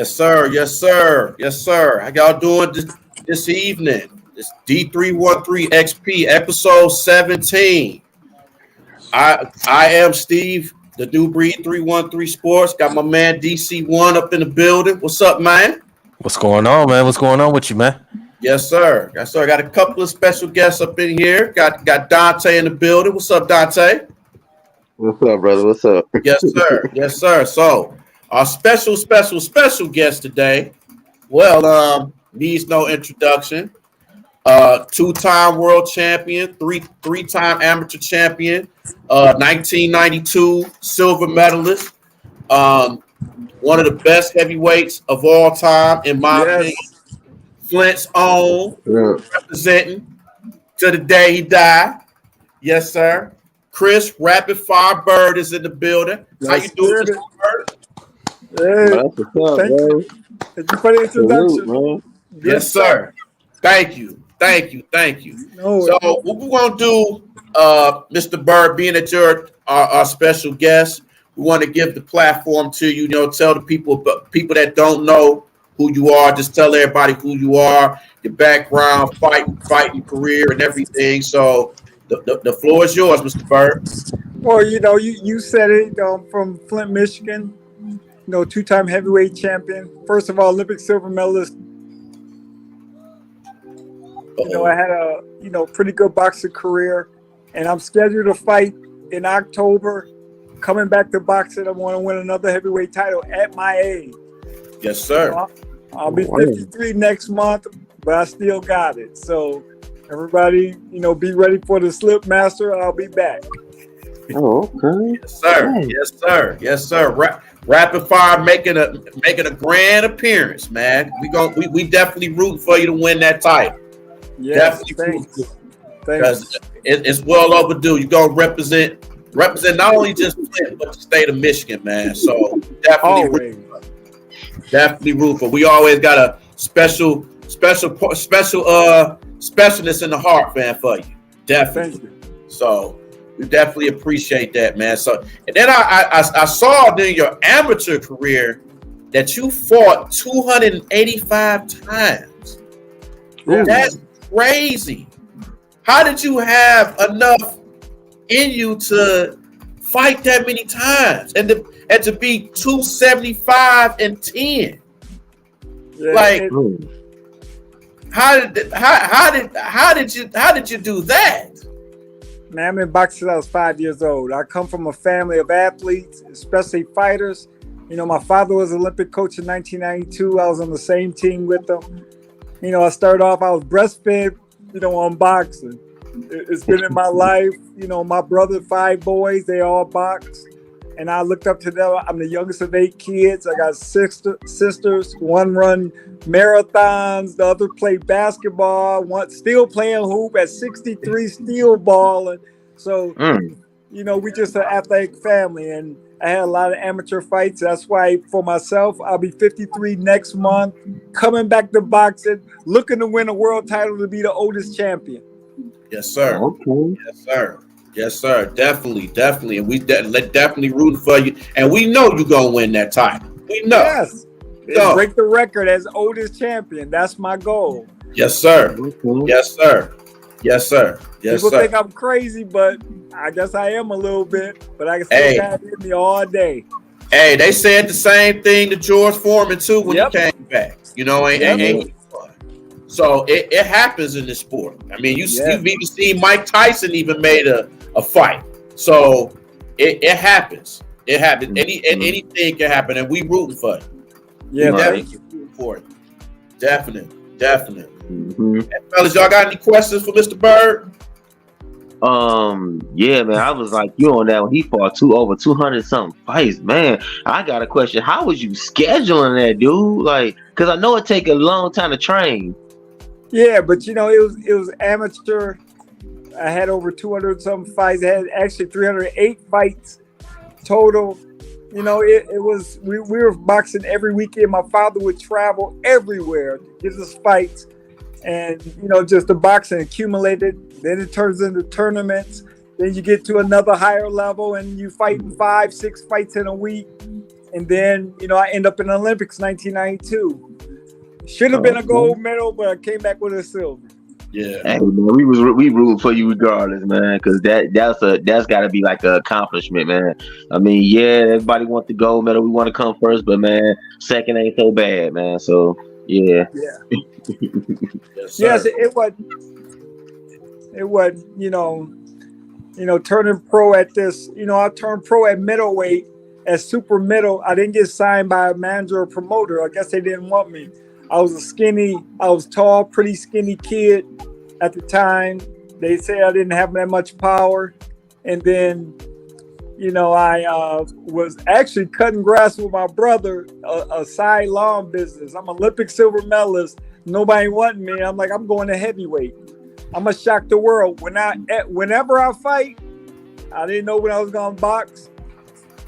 Yes, sir. Yes, sir. Yes, sir. How y'all doing this evening? This D313XP episode 17. I am Steve, the New Breed 313 Sports. Got my man DC1 up in the building. What's up, man? What's going on, man? What's going on with you, man? Yes, sir. Yes, sir. Got a couple of special guests up in here. Got Dante in the building. What's up, Dante? What's up, brother? What's up? Yes, sir. Yes, sir. So our special guest today, needs no introduction. Two-time world champion, three-time amateur champion, 1992 silver medalist, one of the best heavyweights of all time, in my opinion. Flint's own, representing to the day he died. Yes, sir. Chris Rapid Fire Byrd is in the building. How you doing, Mr. Byrd? Hey, thank you for the introduction. Man. Yes, sir. Thank you. So what we're going to do, Mr. Byrd, being that you're our special guest, we want to give the platform to you. Tell the people that don't know who you are. Just tell everybody who you are, your background, fighting career, and everything. So the floor is yours, Mr. Byrd. Well, you said it. From Flint, Michigan. Two-time heavyweight champion. First of all, Olympic silver medalist. I had a pretty good boxing career, and I'm scheduled to fight in October. Coming back to boxing, I want to win another heavyweight title at my age. Yes, sir. I'll be 53 next month, but I still got it. So everybody, be ready for the slip master. I'll be back. Oh, okay. Yes, sir. Yes, sir. Yes, sir. Rapid Fire making a grand appearance, man. We definitely root for you to win that title. Yes, thanks. Because it's well overdue. You're gonna represent not only just Flint, but the state of Michigan, man. So definitely root for. We always got a special specialist in the heart, fan, for you. Definitely. Thank you. So we definitely appreciate that, man. So and then I saw during your amateur career that you fought 285 times. Yeah. That's crazy. How did you have enough in you to fight that many times and to be 275 and 10? Yeah, how did you do that? Man, I've been boxing since I was 5 years old. I come from a family of athletes, especially fighters. My father was an Olympic coach in 1992. I was on the same team with him. I started off, I was breastfed, on boxing. It's been in my life. My brother, 5 boys, they all box. And I looked up to them. I'm the youngest of 8 kids. I got sisters. One run marathons. The other played basketball. One still playing hoop at 63, still balling. So, we just an athletic family. And I had a lot of amateur fights. That's why for myself, I'll be 53 next month, coming back to boxing, looking to win a world title to be the oldest champion. Yes, sir. Okay. Yes, sir. Yes, sir. Definitely. And we definitely rooting for you. And we know you're going to win that title. We know. Yes. Break the record as oldest champion. That's my goal. Yes, sir. Yes, sir. Yes, sir. Yes, People sir. think I'm crazy, but I guess I am a little bit. But I can still have it in me all day. Hey, they said the same thing to George Foreman, too, when he came back. So it happens in this sport. I mean, you've even seen Mike Tyson even made a fight. So it happens. It happens. Anything can happen, and we rooting for it. Yeah, definitely rooting for it. Definitely. And fellas, y'all got any questions for Mr. Byrd? Yeah, man. I was like you on that when he fought over 200 something fights, man. I got a question. How was you scheduling that, dude? Like, because I know it take a long time to train. Yeah, but it was amateur. I had over 200 something fights. I had actually 308 fights total. It was we were boxing every weekend. My father would travel everywhere to give us fights, and just the boxing accumulated. Then it turns into tournaments. Then you get to another higher level, and you fight 5-6 fights in a week. And then, I end up in the Olympics 1992. Should have been a gold medal, but I came back with a silver. Yeah. Hey, man, we ruled for you regardless, man, because that's got to be like an accomplishment, man. I mean, yeah, everybody wants the gold medal. We want to come first, but man, second ain't so bad, man. So yeah. Yes, it was. Turning pro at this. I turned pro at middleweight, at super middle. I didn't get signed by a manager or promoter. I guess they didn't want me. I was tall, pretty skinny kid at the time. They said I didn't have that much power. And then, I was actually cutting grass with my brother, a side lawn business. I'm Olympic silver medalist. Nobody wanted me. I'm like, I'm going to heavyweight. I'm going to shock the world. Whenever I fight, I didn't know when I was going to box.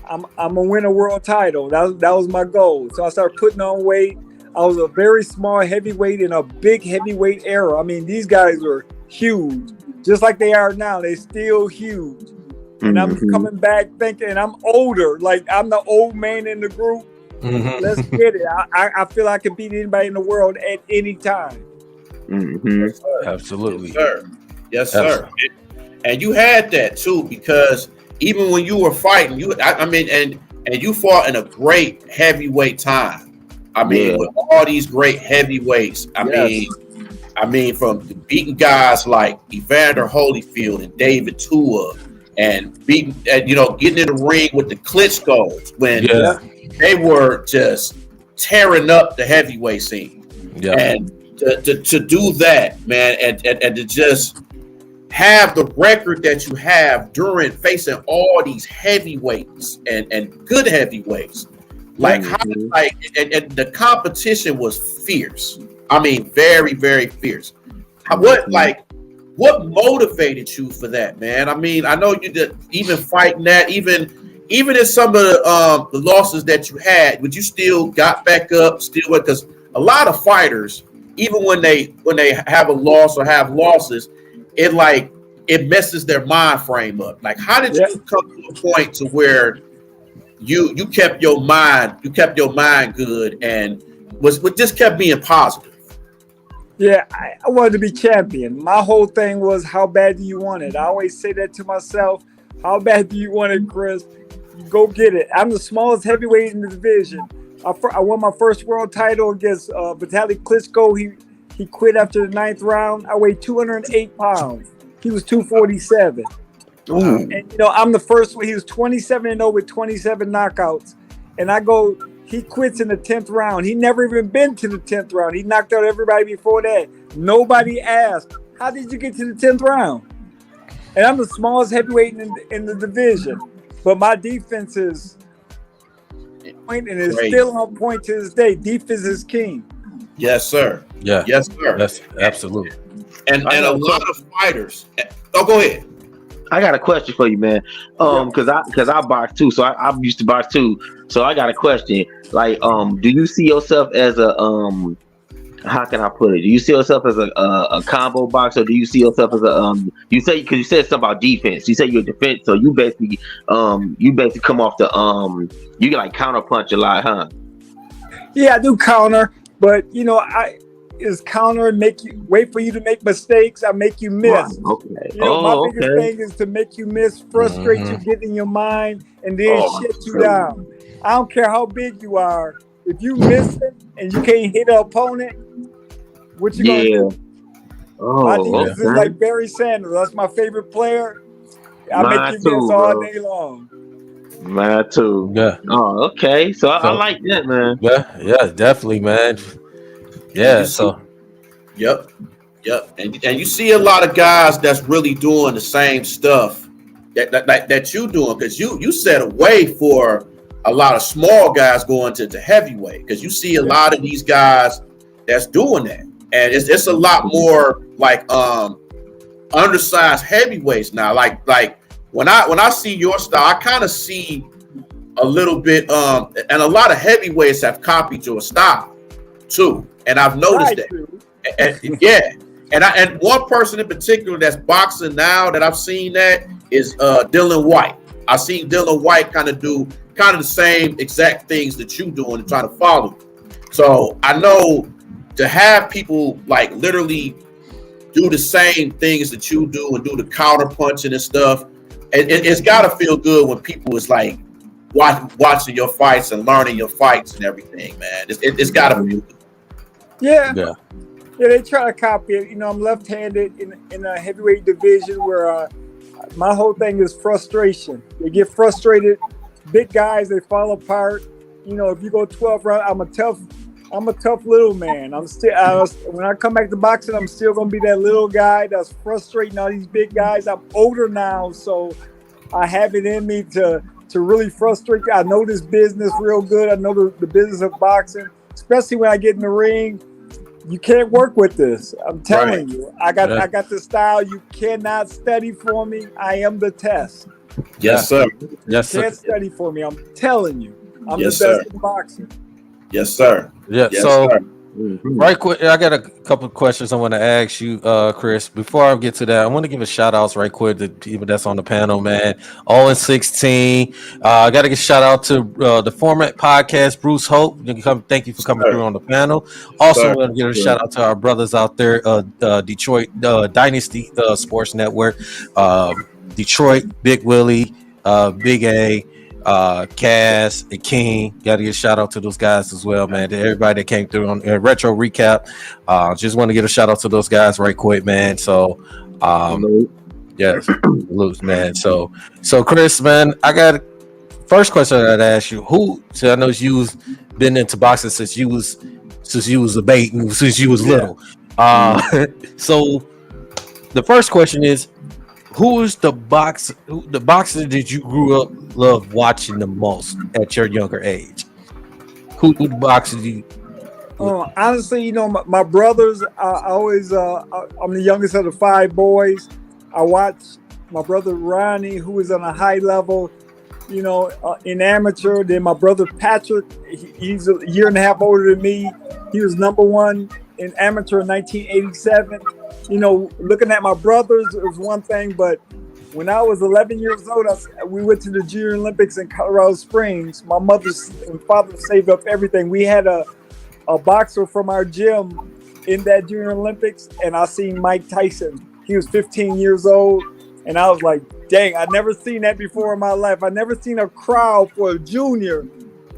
I'm going to win a world title. That was my goal. So I started putting on weight. I was a very small heavyweight in a big heavyweight era. I mean, these guys were huge, just like they are now. They're still huge. And I'm coming back thinking, and I'm older. Like, I'm the old man in the group. Let's get it. I feel I can beat anybody in the world at any time. Yes, Absolutely. Yes, sir. Yes, sir. And you had that too, because even when you were fighting, and you fought in a great heavyweight time. I mean, with all these great heavyweights, I mean, from beating guys like Evander Holyfield and David Tua, and beating, getting in the ring with the Klitschko's when they were just tearing up the heavyweight scene. Yeah. And to do that, man, and to just have the record that you have during facing all these heavyweights and good heavyweights. And the competition was fierce. I mean, very, very fierce. What motivated you for that, man? I mean, I know you did, even fighting that, even in some of the losses that you had, but you still got back up, because a lot of fighters, even when they have a loss or have losses, it messes their mind frame up. Like, how did you come to a point to where you kept your mind good and just kept being positive? Yeah, I wanted to be champion. My whole thing was, how bad do you want it? I always say that to myself. How bad do you want it, Chris? Go get it. I'm the smallest heavyweight in the division. I won my first world title against Vitaly Klitschko. He quit after the 9th round. I weighed 208 pounds. He was 247. And I'm the first one. He was 27-0 with 27 knockouts. And he quits in the 10th round. He never even been to the 10th round. He knocked out everybody before that. Nobody asked, how did you get to the 10th round? And I'm the smallest heavyweight in the division. But my defense is point and is still on point to this day. Defense is king. Yes, sir. Yeah. Yes, sir. That's absolutely. And a lot of fighters. Oh, go ahead. I got a question for you, man. Because I box too, so I used to box too. So I got a question. Like, do you see yourself as a how can I put it? Do you see yourself as a combo boxer? Do you see yourself as a you said something about defense. You said you're a defense, so you basically come off the you can like counter punch a lot, huh? Yeah, I do counter, but is counter and make you wait for you to make mistakes. I make you miss. Okay. My biggest thing is to make you miss, frustrate you, get in your mind, and then shut you down. I don't care how big you are. If you miss it and you can't hit an opponent, what you gonna do? My defense is like Barry Sanders. That's my favorite player. I make you miss all day long. Mine too. Yeah. Oh, okay. So I like that, man. Yeah, definitely, man. Yeah. Yep. And you see a lot of guys that's really doing the same stuff that you doing, because you set a way for a lot of small guys going to heavyweight, because you see a lot of these guys that's doing that, and it's a lot more like undersized heavyweights now. Like when I see your style, I kind of see a little bit and a lot of heavyweights have copied your style too, and I've noticed that. And one person in particular that's boxing now that I've seen that is Dylan White. I've seen Dylan White kind of do kind of the same exact things that you doing and trying to follow. So I know to have people like literally do the same things that you do and do the counter punching and stuff, it's got to feel good when people is like watching your fights and learning your fights and everything, man. It's got to feel good. Yeah. They try to copy it. I'm left-handed in a heavyweight division where my whole thing is frustration. They get frustrated. Big guys, they fall apart. If you go 12 rounds, I'm a tough little man. When I come back to boxing, I'm still gonna be that little guy that's frustrating all these big guys. I'm older now, so I have it in me to really frustrate. I know this business real good. I know the business of boxing, especially when I get in the ring. You can't work with this. I'm telling you. I got the style. You cannot study for me. I am the test. Yes, sir. Yes, sir. You can't study for me. I'm telling you. I'm Yes, the best sir. in boxing. Yes, sir. Yeah. Yes, So, sir. right quick, I got a couple of questions I want to ask you, Chris. Before I get to that, I want to give a shout outs right quick to people that's on the panel, man. 0-16. I got to give a shout out to the Format Podcast, Bruce Hope. Thank you for coming through on the panel. Also, I want to give a shout out to our brothers out there, Detroit Dynasty Sports Network, Detroit, Big Willie, Big A. Cass and King, gotta give a shout out to those guys as well, man. To everybody that came through on retro recap. Just want to give a shout out to those guys right quick, man. So yes, man. So Chris, man, I got first question I gotta ask you. So I know you've been into boxing since you was a baby, since you was little. So the first question is, who is the boxer that you grew up love watching the most at your younger age? Who the boxer you? Honestly, my brothers. I always. I'm the youngest of the 5 boys. I watch my brother Ronnie, who is on a high level, in amateur. Then my brother Patrick. He's a year and a half older than me. He was #1 in amateur in 1987. Looking at my brothers was one thing, but when I was 11 years old, we went to the Junior Olympics in Colorado Springs. My mother and father saved up everything. We had a boxer from our gym in that Junior Olympics, and I seen Mike Tyson. He was 15 years old, and I was like, dang, I'd never seen that before in my life. I'd never seen a crowd for a junior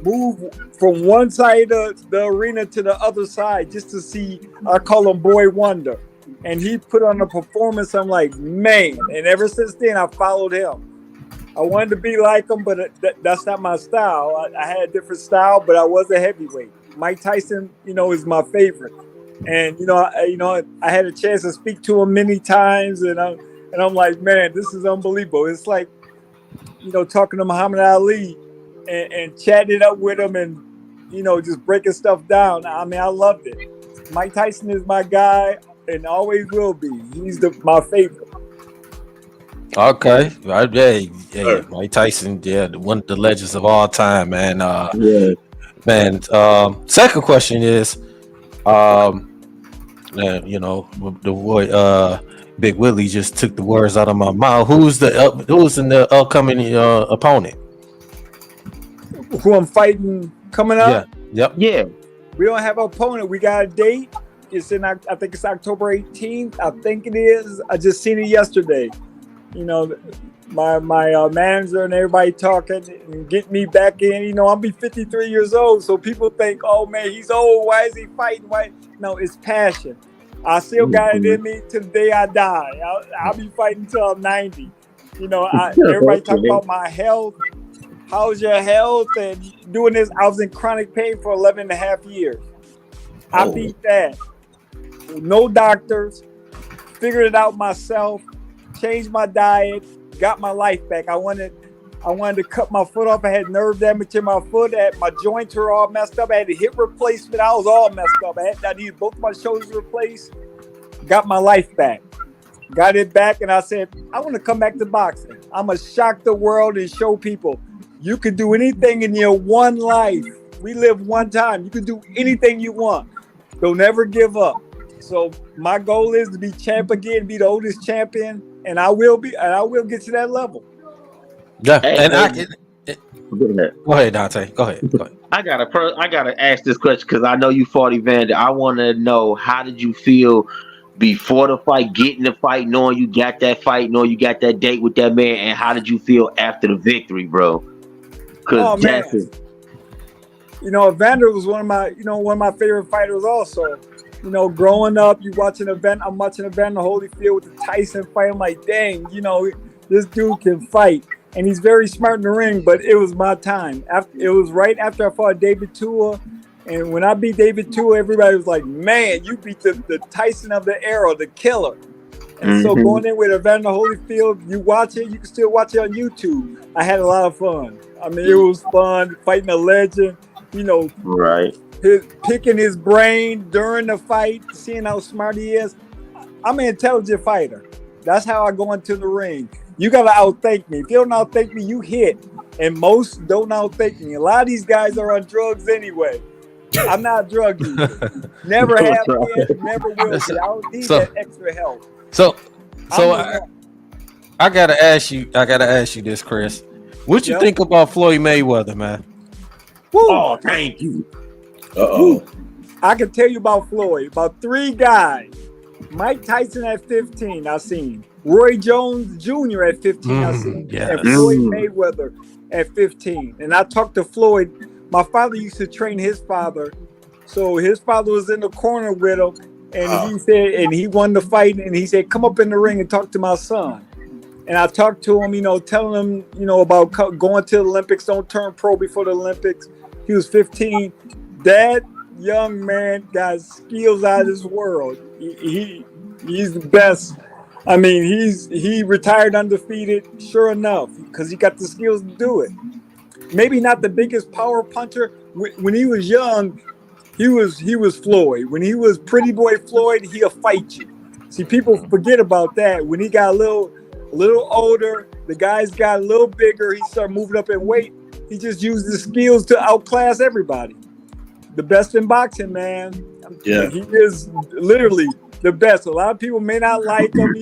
move from one side of the arena to the other side just to see, I call him Boy Wonder. And he put on a performance. I'm like, man. And ever since then, I followed him. I wanted to be like him, but that's not my style. I had a different style, but I was a heavyweight. Mike Tyson, is my favorite. And I had a chance to speak to him many times, and I'm like, man, this is unbelievable. It's like, talking to Muhammad Ali and chatting it up with him, and just breaking stuff down. I mean, I loved it. Mike Tyson is my guy. And always will be. He's my favorite. Okay, Mike Tyson, one of the legends of all time, man. Man. Second question is, the boy Big Willie just took the words out of my mouth. Who's in the upcoming opponent? Who I'm fighting coming up? Yeah. We don't have an opponent. We got a date. It's I think it's October 18th. I think it is. I just seen it yesterday. My manager and everybody talking and getting me back in. I'll be 53 years old, so people think, oh man, he's old. Why is he fighting? Why? No, it's passion. I still got it in me till the day I die. I'll be fighting until I'm 90. Everybody talk about my health. How's your health? And doing this, I was in chronic pain for 11 and a half years. I beat that. No doctors, figured it out myself, changed my diet, got my life back. I wanted to cut my foot off. I had nerve damage in my foot. My joints were all messed up. I had a hip replacement. I was all messed up. I needed both my shoulders replaced. Got my life back. Got it back, and I said, I want to come back to boxing. I'm going to shock the world and show people you can do anything in your one life. We live one time. You can do anything you want. Don't ever give up. So my goal is to be champ again, be the oldest champion, and I will get to that level. Yeah, Go ahead, Dante. Go ahead. I gotta ask this question because I know you fought Evander. I want to know, how did you feel before the fight, getting the fight, knowing you got that fight, knowing you got that date with that man, and how did you feel after the victory, bro? Because man, Evander was one of my favorite fighters also. Growing up, I'm watching Evander Holyfield with the Tyson fight. I'm like, dang, this dude can fight. And he's very smart in the ring, but it was my time. It was right after I fought David Tua. And when I beat David Tua, everybody was like, man, you beat the Tyson of the era, the killer. And so going in with Evander Holyfield, you watch it, you can still watch it on YouTube. I had a lot of fun. I mean, it was fun fighting a legend, right. Picking his brain during the fight, seeing how smart he is. I'm an intelligent fighter. That's how I go into the ring. You got to outthink me. If you don't outthink me, you hit. And most don't outthink me. A lot of these guys are on drugs anyway. I'm not a drug user. Never have been, never will be. I don't need that extra help. So I gotta ask you this, Chris. What you think about Floyd Mayweather, man? Woo. Oh, thank you. I can tell you about Floyd. About 3 guys. Mike Tyson at 15, I seen. Roy Jones Jr. at 15, I seen. Yes. And Floyd Mayweather at 15. And I talked to Floyd. My father used to train his father. So his father was in the corner with him. And he said, and he won the fight. And he said, come up in the ring and talk to my son. And I talked to him, telling him, about going to the Olympics. Don't turn pro before the Olympics. He was 15. That young man got skills out of this world. He's the best. I mean, he retired undefeated, sure enough, because he got the skills to do it. Maybe not the biggest power puncher. When he was young, he was Floyd. When he was Pretty Boy Floyd, he'll fight you. See, people forget about that. When he got a little older, the guys got a little bigger. He started moving up in weight. He just used his skills to outclass everybody. The best in boxing, man. Yeah, he is literally the best. A lot of people may not like him.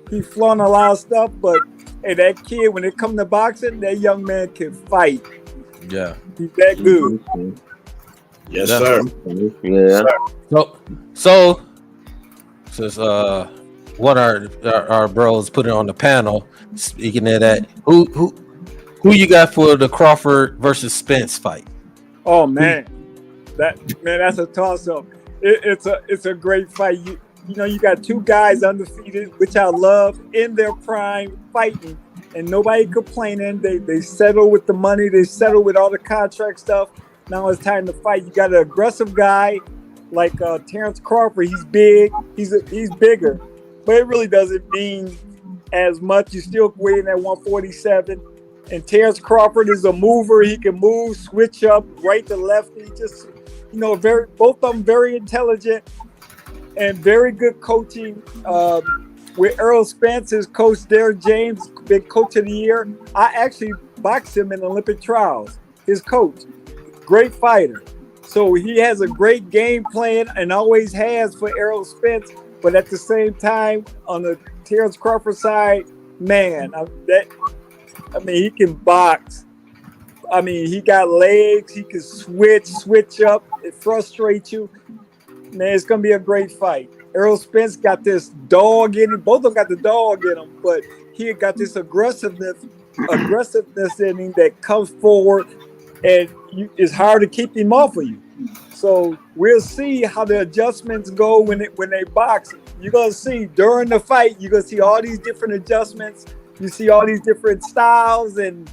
He flaunt a lot of stuff, but hey, that kid, when it comes to boxing, that young man can fight. Yeah, he's that good. Yes, sir. Yeah. So since one of our bros put it on the panel, speaking of that, who you got for the Crawford versus Spence fight? Oh man, that's a toss-up. It's a great fight. You got 2 guys undefeated, which I love, in their prime, fighting, and nobody complaining. They settle with the money. They settle with all the contract stuff. Now it's time to fight. You got an aggressive guy like Terrence Crawford. He's big. He's bigger, but it really doesn't mean as much. You still weighing at 147. And Terrence Crawford is a mover. He can move, switch up, right to left. He just, both of them very intelligent and very good coaching. With Errol Spence, his coach, Derek James, been coach of the year. I actually boxed him in Olympic trials. His coach, great fighter. So he has a great game plan and always has for Errol Spence. But at the same time, on the Terrence Crawford side, man, he can box. I mean, he got legs. He can switch up. It frustrates you. Man, it's going to be a great fight. Errol Spence got this dog in him. Both of them got the dog in him, but he got this aggressiveness in him that comes forward, and it's hard to keep him off of you. So we'll see how the adjustments go when they box. You're going to see during the fight, you're going to see all these different adjustments. You see all these different styles and,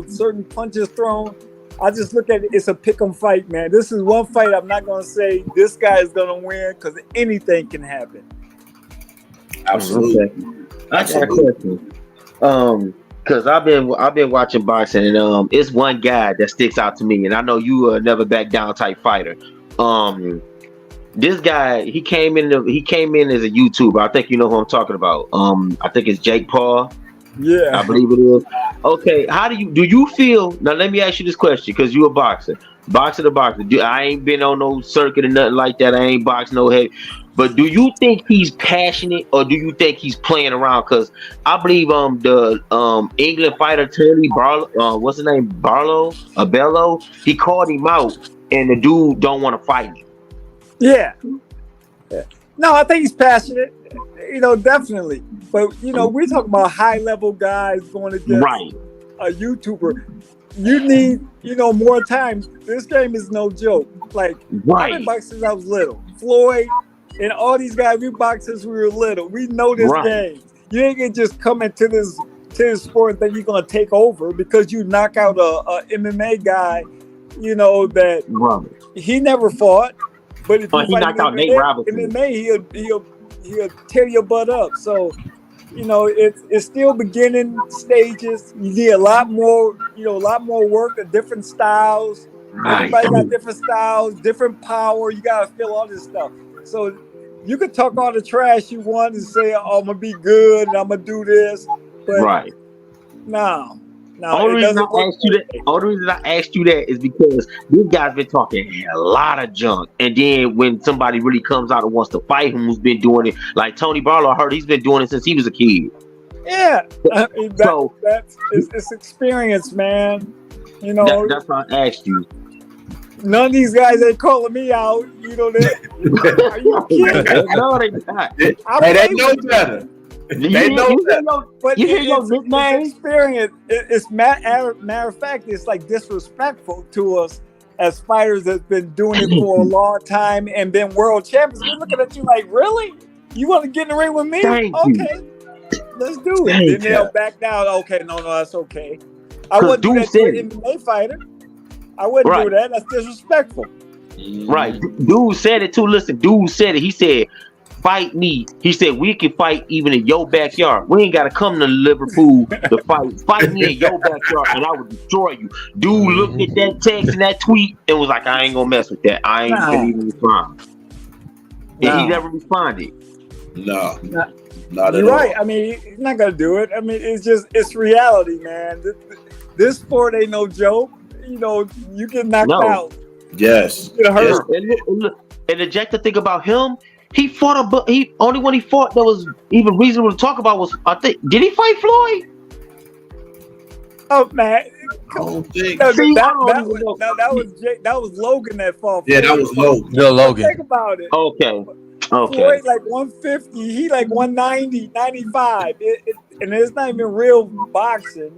certain punches thrown. I just look at it. It's a pick'em fight, man. This is one fight I'm not going to say this guy is going to win because anything can happen. Absolutely. I got a question. Because I've been watching boxing, and it's one guy that sticks out to me, and I know you are a never back down type fighter. This guy, he came in as a YouTuber. I think you know who I'm talking about. I think it's Jake Paul. Yeah, I believe it is. Okay, do you feel? Now let me ask you this question, because you're a boxer. Boxer to boxer. I ain't been on no circuit or nothing like that. I ain't boxed no heavy. But do you think he's passionate or do you think he's playing around? Because I believe the England fighter Tony Barlow, what's his name, Bello, he called him out, and the dude don't want to fight him. Yeah. No, I think he's passionate. Definitely. But we're talking about high level guys going against a YouTuber. You need, more time. This game is no joke. Like, I've been boxing since I was little. Floyd and all these guys, we boxed since we were little. We know this game. You ain't gonna just come into this sport and think you're gonna take over because you knock out a MMA guy, that he never fought. But if he knocked out Nate Robinson. MMA, he'll tear your butt up. So, it's still beginning stages. You need a lot more work, different styles. Everybody got different styles, different power. You gotta feel all this stuff. So you could talk all the trash you want and say, "Oh, I'm gonna be good and I'm gonna do this," but no. The only reason I asked you that is because this guy's been talking a lot of junk, and then when somebody really comes out and wants to fight him, who's been doing it, like Tony Barlow, I heard he's been doing it since he was a kid. Yeah, it's experience, man. That's why I asked you. None of these guys ain't calling me out. Are you kidding? No, they not. They know better. They know better. But it's experience. It's matter of fact, it's like disrespectful to us as fighters that's been doing it for a long time and been world champions. We're looking at you like, really? You want to get in the ring with me? Okay, let's do it. Then they'll back down. Okay, no, that's okay. I wouldn't do that to an MMA fighter. I wouldn't do that. That's disrespectful. Right. Dude said it too. Listen, dude said it. He said, fight me. He said, we can fight even in your backyard. We ain't got to come to Liverpool to fight. Fight me in your backyard and I will destroy you. Dude looked at that text and that tweet and was like, I ain't going to mess with that. I ain't going to even respond. And he never responded. No. Not at You're all. right. I mean, he's not going to do it. I mean, it's reality, man. This sport ain't no joke. You get knocked out. Yes. You get hurt. And the jack to think about him, he fought only one he fought that was even reasonable to talk about was, I think, did he fight Floyd? Oh man, that was Logan that fought. Yeah, that was Logan. Yeah, Logan. Think about it. Okay. Floyd like 150, he like 190, 95. And it's not even real boxing.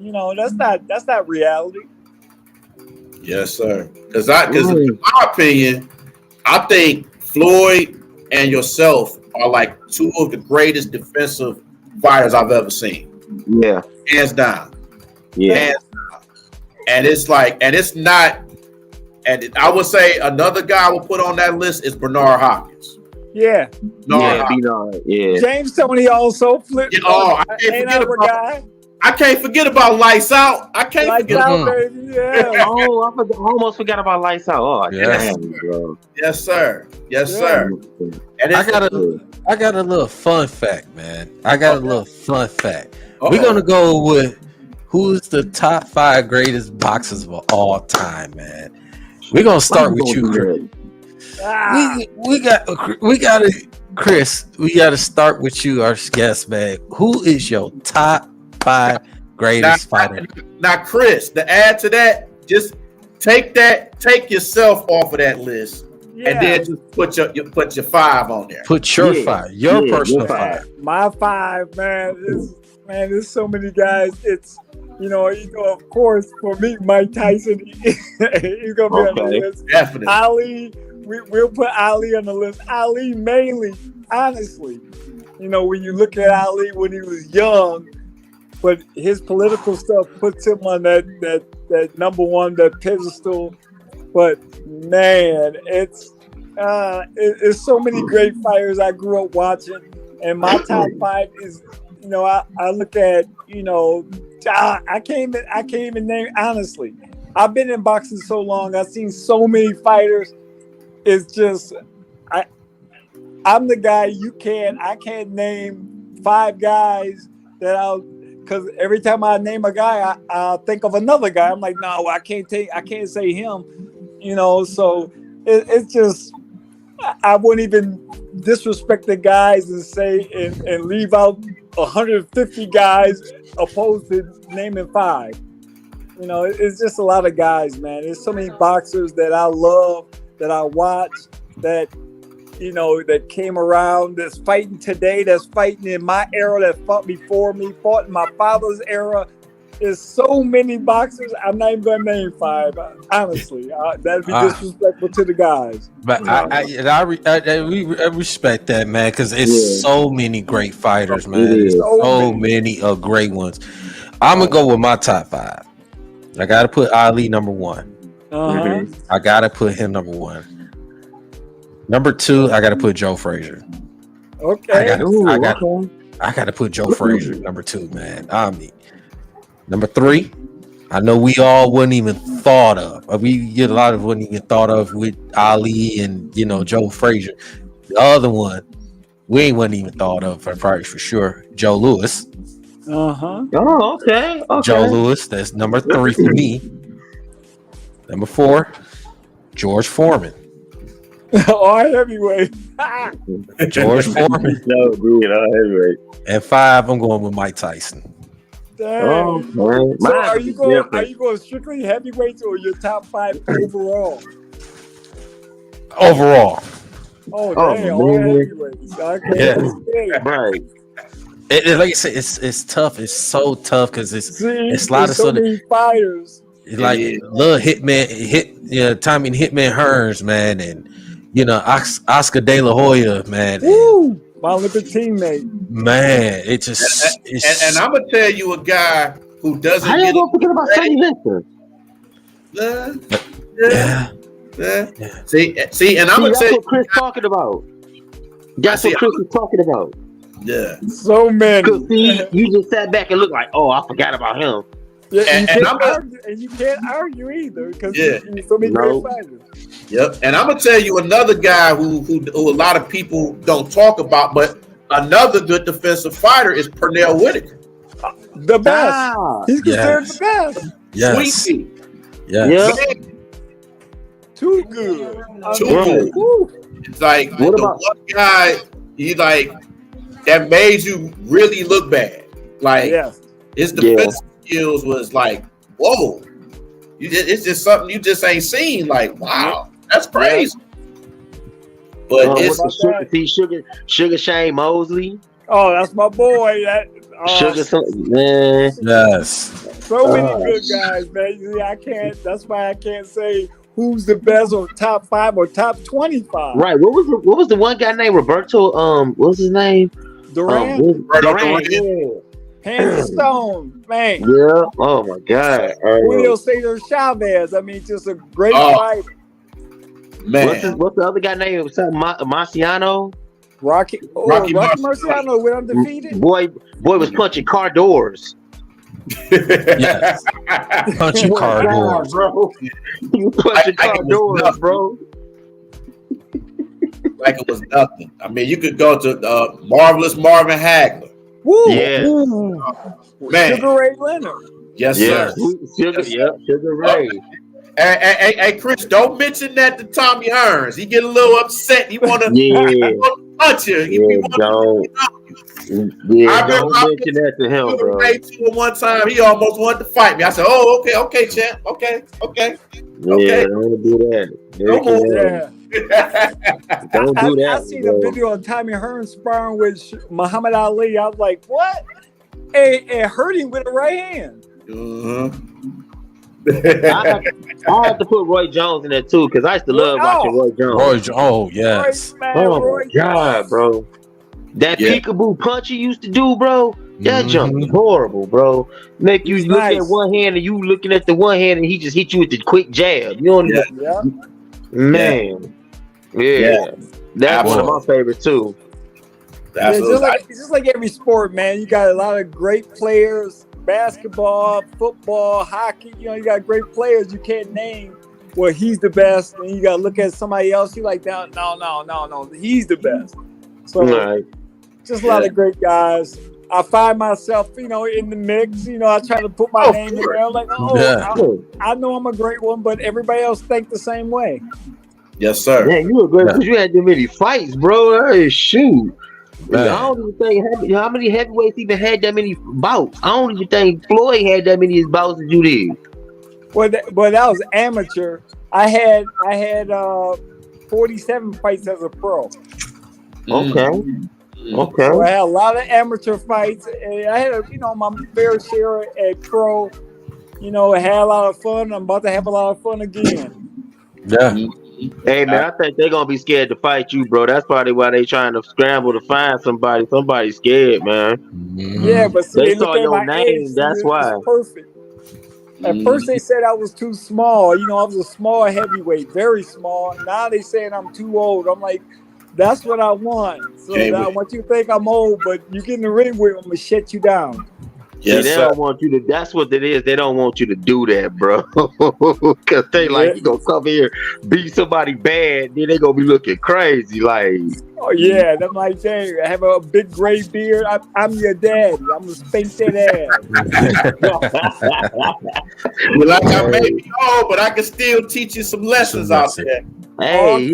That's not reality. Yes, sir. Because in my opinion, I think Floyd and yourself are like two of the greatest defensive fighters I've ever seen. Yeah. Hands down. Yeah. Hands down. And it's like, and it's not, and I would say another guy I would put on that list is Bernard Hopkins. Yeah. Yeah. James Toney also flipped. I can't forget about Lights Out. I can't forget about baby. Yeah. I almost forgot about Lights Out. Oh, yes, bro. Yes, sir. Yes, sir. And I got a little fun fact, man. We're gonna go with who's the top 5 greatest boxers of all time, man. We're gonna start with you, Chris. We got Chris. We got to start with you, our guest, man. Who is your top 5 greatest fighter? Now, Chris, to add to that, just take yourself off of that list, and then just put your 5 on there. Put your 5, your personal 5. My 5, man. There's so many guys. It's of course, for me, Mike Tyson. He's gonna be on the list. Definitely. Ali, we'll put Ali on the list. Ali mainly, honestly. When you look at Ali when he was young. But his political stuff puts him on that number one, that pedestal. But man, it's so many great fighters I grew up watching, and my top 5 is, I look at, I can't even name, honestly. I've been in boxing so long, I've seen so many fighters. It's just I'm the guy I can't name 5 guys that because every time I name a guy, I'll think of another guy. I'm like, no, I can't say him. So it's just I wouldn't even disrespect the guys and say and leave out 150 guys opposed to naming 5. It's just a lot of guys, man. There's so many boxers that I love, that I watch, that that came around, that's fighting today, that's fighting in my era, that fought before me, fought in my father's era. There's so many boxers. I'm not even gonna name 5. Honestly, that'd be disrespectful to the guys. But I respect that, man, because it's so many great fighters, man. There's so many great ones. I'm gonna go with my top 5. I gotta put Ali number 1. I gotta put him number 1. Number 2, I gotta put Joe Frazier. Okay. I gotta put Joe Frazier number 2, man. Number 3, I know we all wouldn't even thought of. We get a lot of wouldn't even thought of with Ali and Joe Frazier. The other one we wouldn't even thought of for sure. Joe Louis. Oh, okay. Joe Louis, that's number 3 for me. Number 4, George Foreman. All heavyweight. George Foreman. No, dude, all heavyweight. And 5, I'm going with Mike Tyson. Dang. Man. So are you going strictly heavyweights or your top 5 overall? Overall. Dang, all heavyweights. Okay. Yeah. Right. Like I said, it's tough. It's so tough because it's a lot of so many fighters. Like little Tommy Hitman Hearns, man, and Oscar De La Hoya, man. Woo! My Olympic teammate. Man, it just and I'm gonna tell you a guy who doesn't. How you gonna forget about Sonny Liston? See, and I'm gonna tell you what Chris talking about. That's what Chris is talking about. Yeah. So many. See, you just sat back and looked like, oh, I forgot about him. Yeah, and you can't argue either because so many great fighters. Yep. And I'm gonna tell you another guy who a lot of people don't talk about, but another good defensive fighter is Pernell Whitaker. The best. He's considered the best. Yes. Sweetie. Yes. Yeah. Too good. Too good. It's like the one guy that made you really look bad. Like his defensive skills was like, whoa. It's just something you just ain't seen. Like, wow, that's crazy. But it's Sugar Shane Mosley. Oh, that's my boy. Man. Yes. So many good guys, man. See, I can't. That's why I can't say who's the best or top 5 or top 25. Right. What was the one guy named Roberto? What was his name? Duran. Duran. Hands of stone, man. Yeah. Oh my God. Julio Cesar Chavez. I mean, just a great fighter. Man. What's the other guy name? Something Marciano? Rocky Marciano went undefeated. Boy was punching car doors. Yes. Punching car doors, bro. You punching car doors, bro. Like it was nothing. I mean, you could go to Marvelous Marvin Hagler. Woo! Yeah. Man. Sugar Ray Leonard. Yes, sir. Sugar Ray. Hey, Chris, don't mention that to Tommy Hearns. He get a little upset. He want to punch you. Don't mention that to him, bro. One time, he almost wanted to fight me. I said, "Oh, okay, champ. Okay." Yeah, don't do that. Don't do that. I seen a video of Tommy Hearns sparring with Muhammad Ali. I was like, "What?" And hurt him with a right hand. I have to put Roy Jones in there too because I used to love watching Roy Jones. Yes. Oh my God, bro. That peekaboo punch he used to do, bro. That jump was horrible, bro. Make you look at one hand and you looking at the one hand and he just hit you with the quick jab. You know man. Yeah. That's one of my favorites too. Just like every sport, man. You got a lot of great players. Basketball, football, hockey. You got great players. You can't name he's the best, and you got to look at somebody else. You're like, no, he's the best. So just a lot of great guys. I find myself, in the mix. I try to put my name in there. Like, I know I'm a great one, but everybody else think the same way. Yes, sir. Man, you were great because you had too many fights, bro. Hey, shoot. Man. I don't even think how many heavyweights even had that many bouts. I don't even think Floyd had that many bouts as you did. Well, that was amateur. I had 47 fights as a pro. Okay. Okay. So I had a lot of amateur fights, and I had my fair share at pro. I had a lot of fun. I'm about to have a lot of fun again. Yeah. Hey man, I think they're gonna be scared to fight you, bro. That's probably why they trying to scramble to find somebody. Somebody's scared, man. Yeah, but see, they saw your name. That's why. Perfect. At first they said I was too small. I was a small heavyweight, very small. Now they saying I'm too old. I'm like, that's what I want. So I want you to think I'm old, but you get in the ring with me, I'm gonna shut you down. Yes, they don't want you to. That's what it is. They don't want you to do that, bro. Because they like you gonna come here, beat somebody bad, then they gonna be looking crazy. Like, oh yeah, I'm like, dang, I have a big gray beard. I'm your daddy. I'm gonna spank that ass. You're like, I may be old, but I can still teach you some lessons out there. Hey,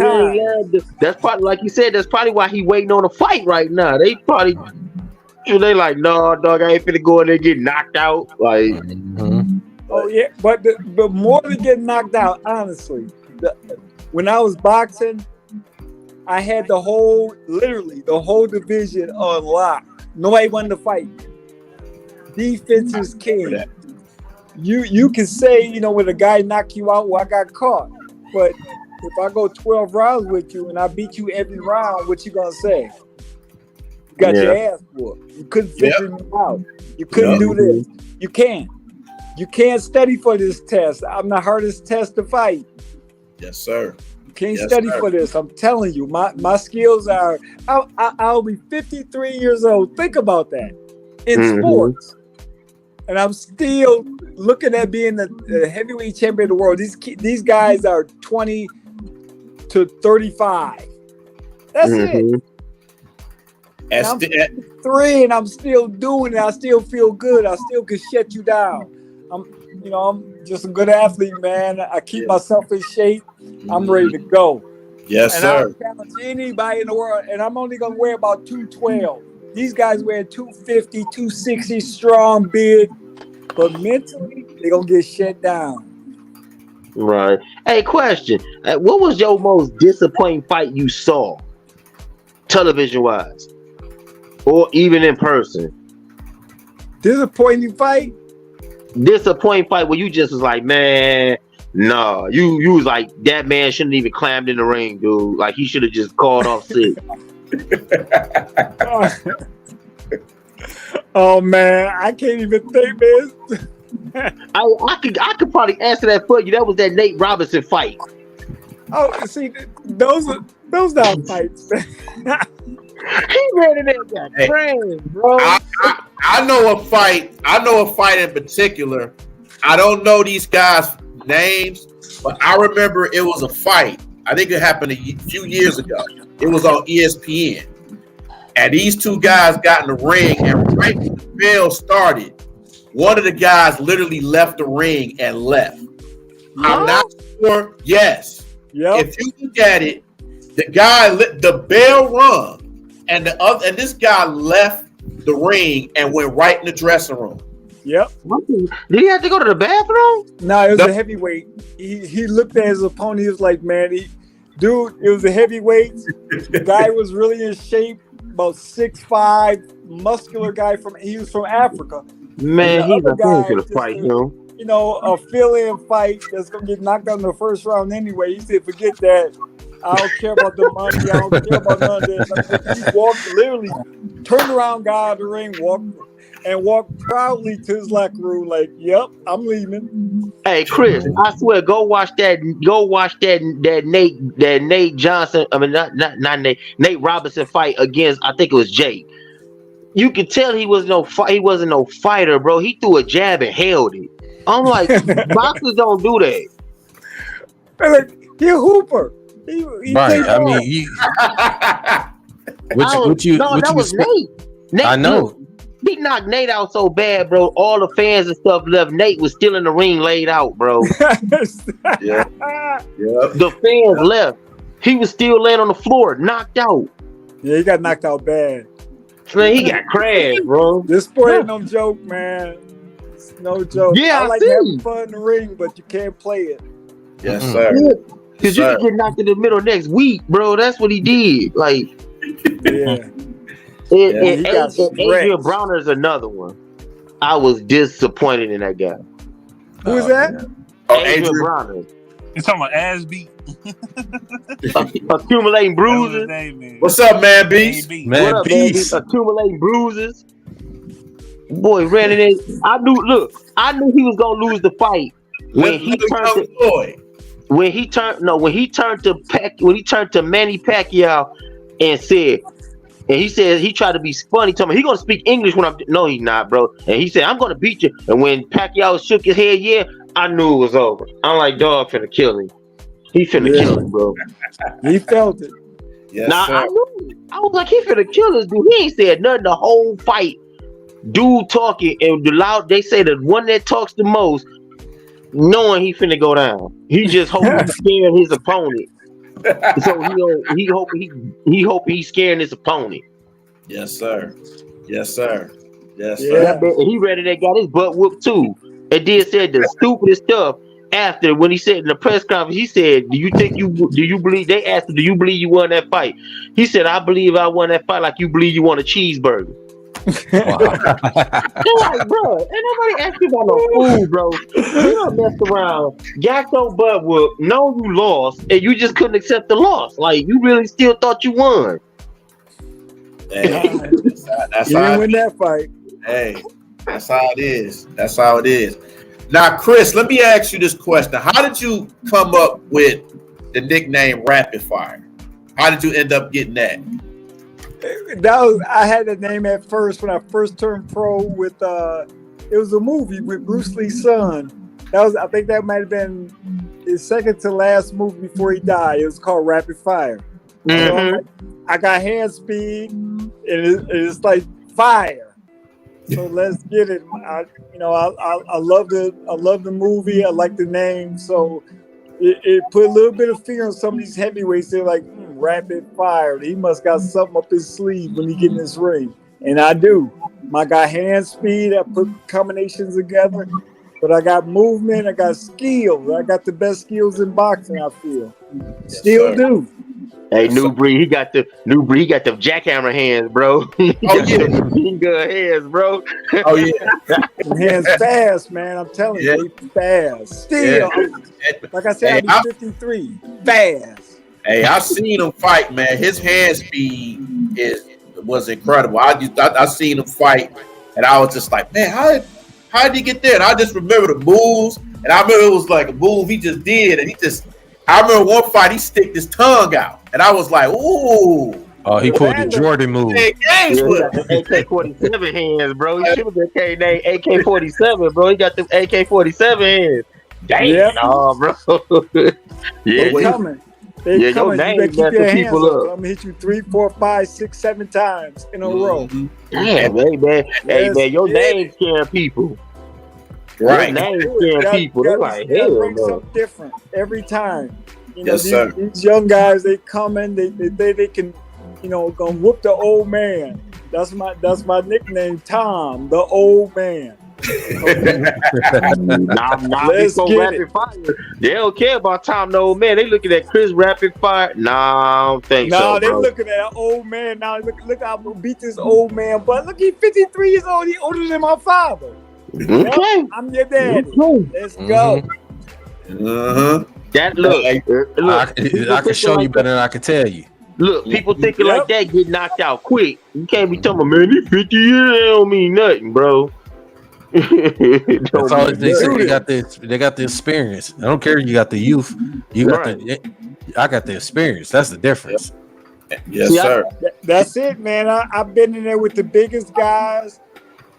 that's probably like you said. That's probably why he waiting on a fight right now. They probably. They like, no, dog, I ain't finna go in there and get knocked out. Like, oh yeah, but more than getting knocked out, honestly, when I was boxing, I had literally the whole division on lock. Nobody wanted to fight. Defense is king. You can say, when a guy knock you out, well, I got caught. But if I go 12 rounds with you and I beat you every round, what you gonna say? You got your ass whooped. You couldn't figure me out. You couldn't do this. You can't. You can't study for this test. I'm the hardest test to fight. Yes, sir. You can't study for this. I'm telling you, my skills are. I'll be 53 years old. Think about that in sports, and I'm still looking at being the heavyweight champion of the world. These guys are 20 to 35. That's it. And I'm 53 and I'm still doing it. I still feel good. I still can shut you down. I'm just a good athlete, man. I keep myself in shape. I'm ready to go. Yes, and sir. I'll challenge anybody in the world, and I'm only gonna wear about 212. These guys wear 250, 260, strong, big, but mentally they're gonna get shut down. Right. Hey, question. What was your most disappointing fight you saw, television-wise? Or even in person? Disappointing fight where you just was like, man, no. You was like, that man shouldn't even climbed in the ring, dude. Like, he should have just called off sick. Oh man, I can't even think, man. I could probably answer that for you. That was that Nate Robinson fight. Oh, see, those not fights. He ran in there, got trained, bro. I know a fight. I know a fight in particular. I don't know these guys' names, but I remember it was a fight. I think it happened a few years ago. It was on ESPN, and these two guys got in the ring, and right when the bell started, one of the guys literally left the ring and left. I'm not sure. Yes. Yep. If you look at it, the bell rung. And this guy left the ring and went right in the dressing room. Yep. Did he have to go to the bathroom? No, it was a heavyweight. He looked at his opponent. He was like, man, it was a heavyweight. The guy was really in shape, about 6'5", muscular guy he was from Africa. Man, he's a thing for the fight, a fill-in fight that's going to get knocked out in the first round anyway. He said, forget that. I don't care about the money. I don't care about none of this. He walked, literally turned around, got out of the ring, walked proudly to his locker room like, yep, I'm leaving. Hey, Chris, I swear, go watch that Nate Johnson. I mean, not Nate Robinson fight against, I think it was Jake. You could tell he wasn't no fighter, bro. He threw a jab and held it. I'm like, boxers don't do that. Like, he a hooper. He right. I mean, that was Nate. Nate. I know. He knocked Nate out so bad, bro. All the fans and stuff left. Nate was still in the ring, laid out, bro. Yeah. The fans left. He was still laying on the floor, knocked out. Yeah, he got knocked out bad. Man, he got crashed, bro. This sport ain't no joke, man. It's no joke. Yeah, I like having fun in the ring, but you can't play it. Yes, sir. Because you can get knocked in the middle next week, bro. That's what he did. Like, yeah. Adrian Browner is another one. I was disappointed in that guy. Who is that? Adrian Browner. You talking about ass beat? Accumulating bruises. What's up, man, Beast? Man, Beast. Accumulating bruises. Boy, ran in it. I knew he was gonna lose the fight when he turned to Manny Pacquiao and said. And he said he tried to be funny. He told me he gonna speak English when no, he's not, bro. And he said I'm gonna beat you. And when Pacquiao shook his head, yeah, I knew it was over. I'm like, dog, finna kill him. He finna kill him, bro. He felt it. Yes, sir. I knew. I was like, he finna kill this dude. He ain't said nothing the whole fight. Dude talking and they say the one that talks the most, knowing he finna go down. He just hoping he's scaring his opponent. So he hope he's scaring his opponent. Yes, sir. Yes, sir. Yes, Yeah. sir. He ready to got his butt whooped too. And then said the stupidest stuff after when he said in the press conference. He said, "Do you believe?" They asked him, "Do you believe you won that fight?" He said, "I believe I won that fight like you believe you won a cheeseburger." They're like, bro, ain't nobody asking about no food, bro. You don't mess around. Got your butt whooped. Know you lost, and you just couldn't accept the loss. Like you really still thought you won. Hey, that's You how didn't win that fight. Hey, that's how it is. That's how it is. Now, Chris, let me ask you this question. How did you come up with the nickname Rapid Fire? How did you end up getting that? I had the name at first when I first turned pro with it was a movie with Bruce Lee's son. I think that might have been his second to last movie before he died. It was called Rapid Fire. Mm-hmm. So I got hand speed and it's like fire. So let's get it. I love the movie. I like the name. So it put a little bit of fear on some of these heavyweights. They're like, Rapid Fire. He must got something up his sleeve when he get in this ring. And I do. I got hand speed. I put combinations together. But I got movement. I got skills. I got the best skills in boxing, I feel. Still do. Hey, New Breed, he got the jackhammer hands, bro. Oh yeah, finger hands, bro. Oh yeah, hands fast, man. I'm telling you, they fast. Still, like I said, I'm 53. Fast. Hey, I've seen him fight, man. His hand speed was incredible. I seen him fight, and I was just like, man, how did he get there? And I just remember the moves, and I remember it was like a move he just did, and I remember one fight he sticked his tongue out, and I was like, ooh. Oh, he pulled the Jordan move. He got the AK-47 hands, bro. He should have been named AK-47, bro. He got the AK-47 hands. Damn, yep. No, bro. They coming. They coming. Your name you better keep your hands people up. up. I'm gonna hit you 3, 4, 5, 6, 7 times in a row. Damn, man. Hey, man, your name scaring people. Right. Your name scaring people. They're like, hell bring no. something different every time. Yes, sir. These young guys, they come in, they can, gonna whoop the old man. That's my nickname, Tom, the old man. Let's go Rapid Fire. They don't care about Tom, the old man. They looking at Chris Rapid Fire. Nah, I don't think so. No, they looking at an old man. Now look how I'm gonna beat this old man. But look, he's 53 years old. He's older than my father. Okay. Yep, I'm your daddy. Let's go. That look. I can show you better than I can tell you. Look, people thinking like that get knocked out quick. You can't be talking about, man, he's 50 years. That don't mean nothing, bro. That's all they say. They got the experience. I don't care if you got the youth. I got the experience. That's the difference. Yes, sir. That's it, man. I've been in there with the biggest guys,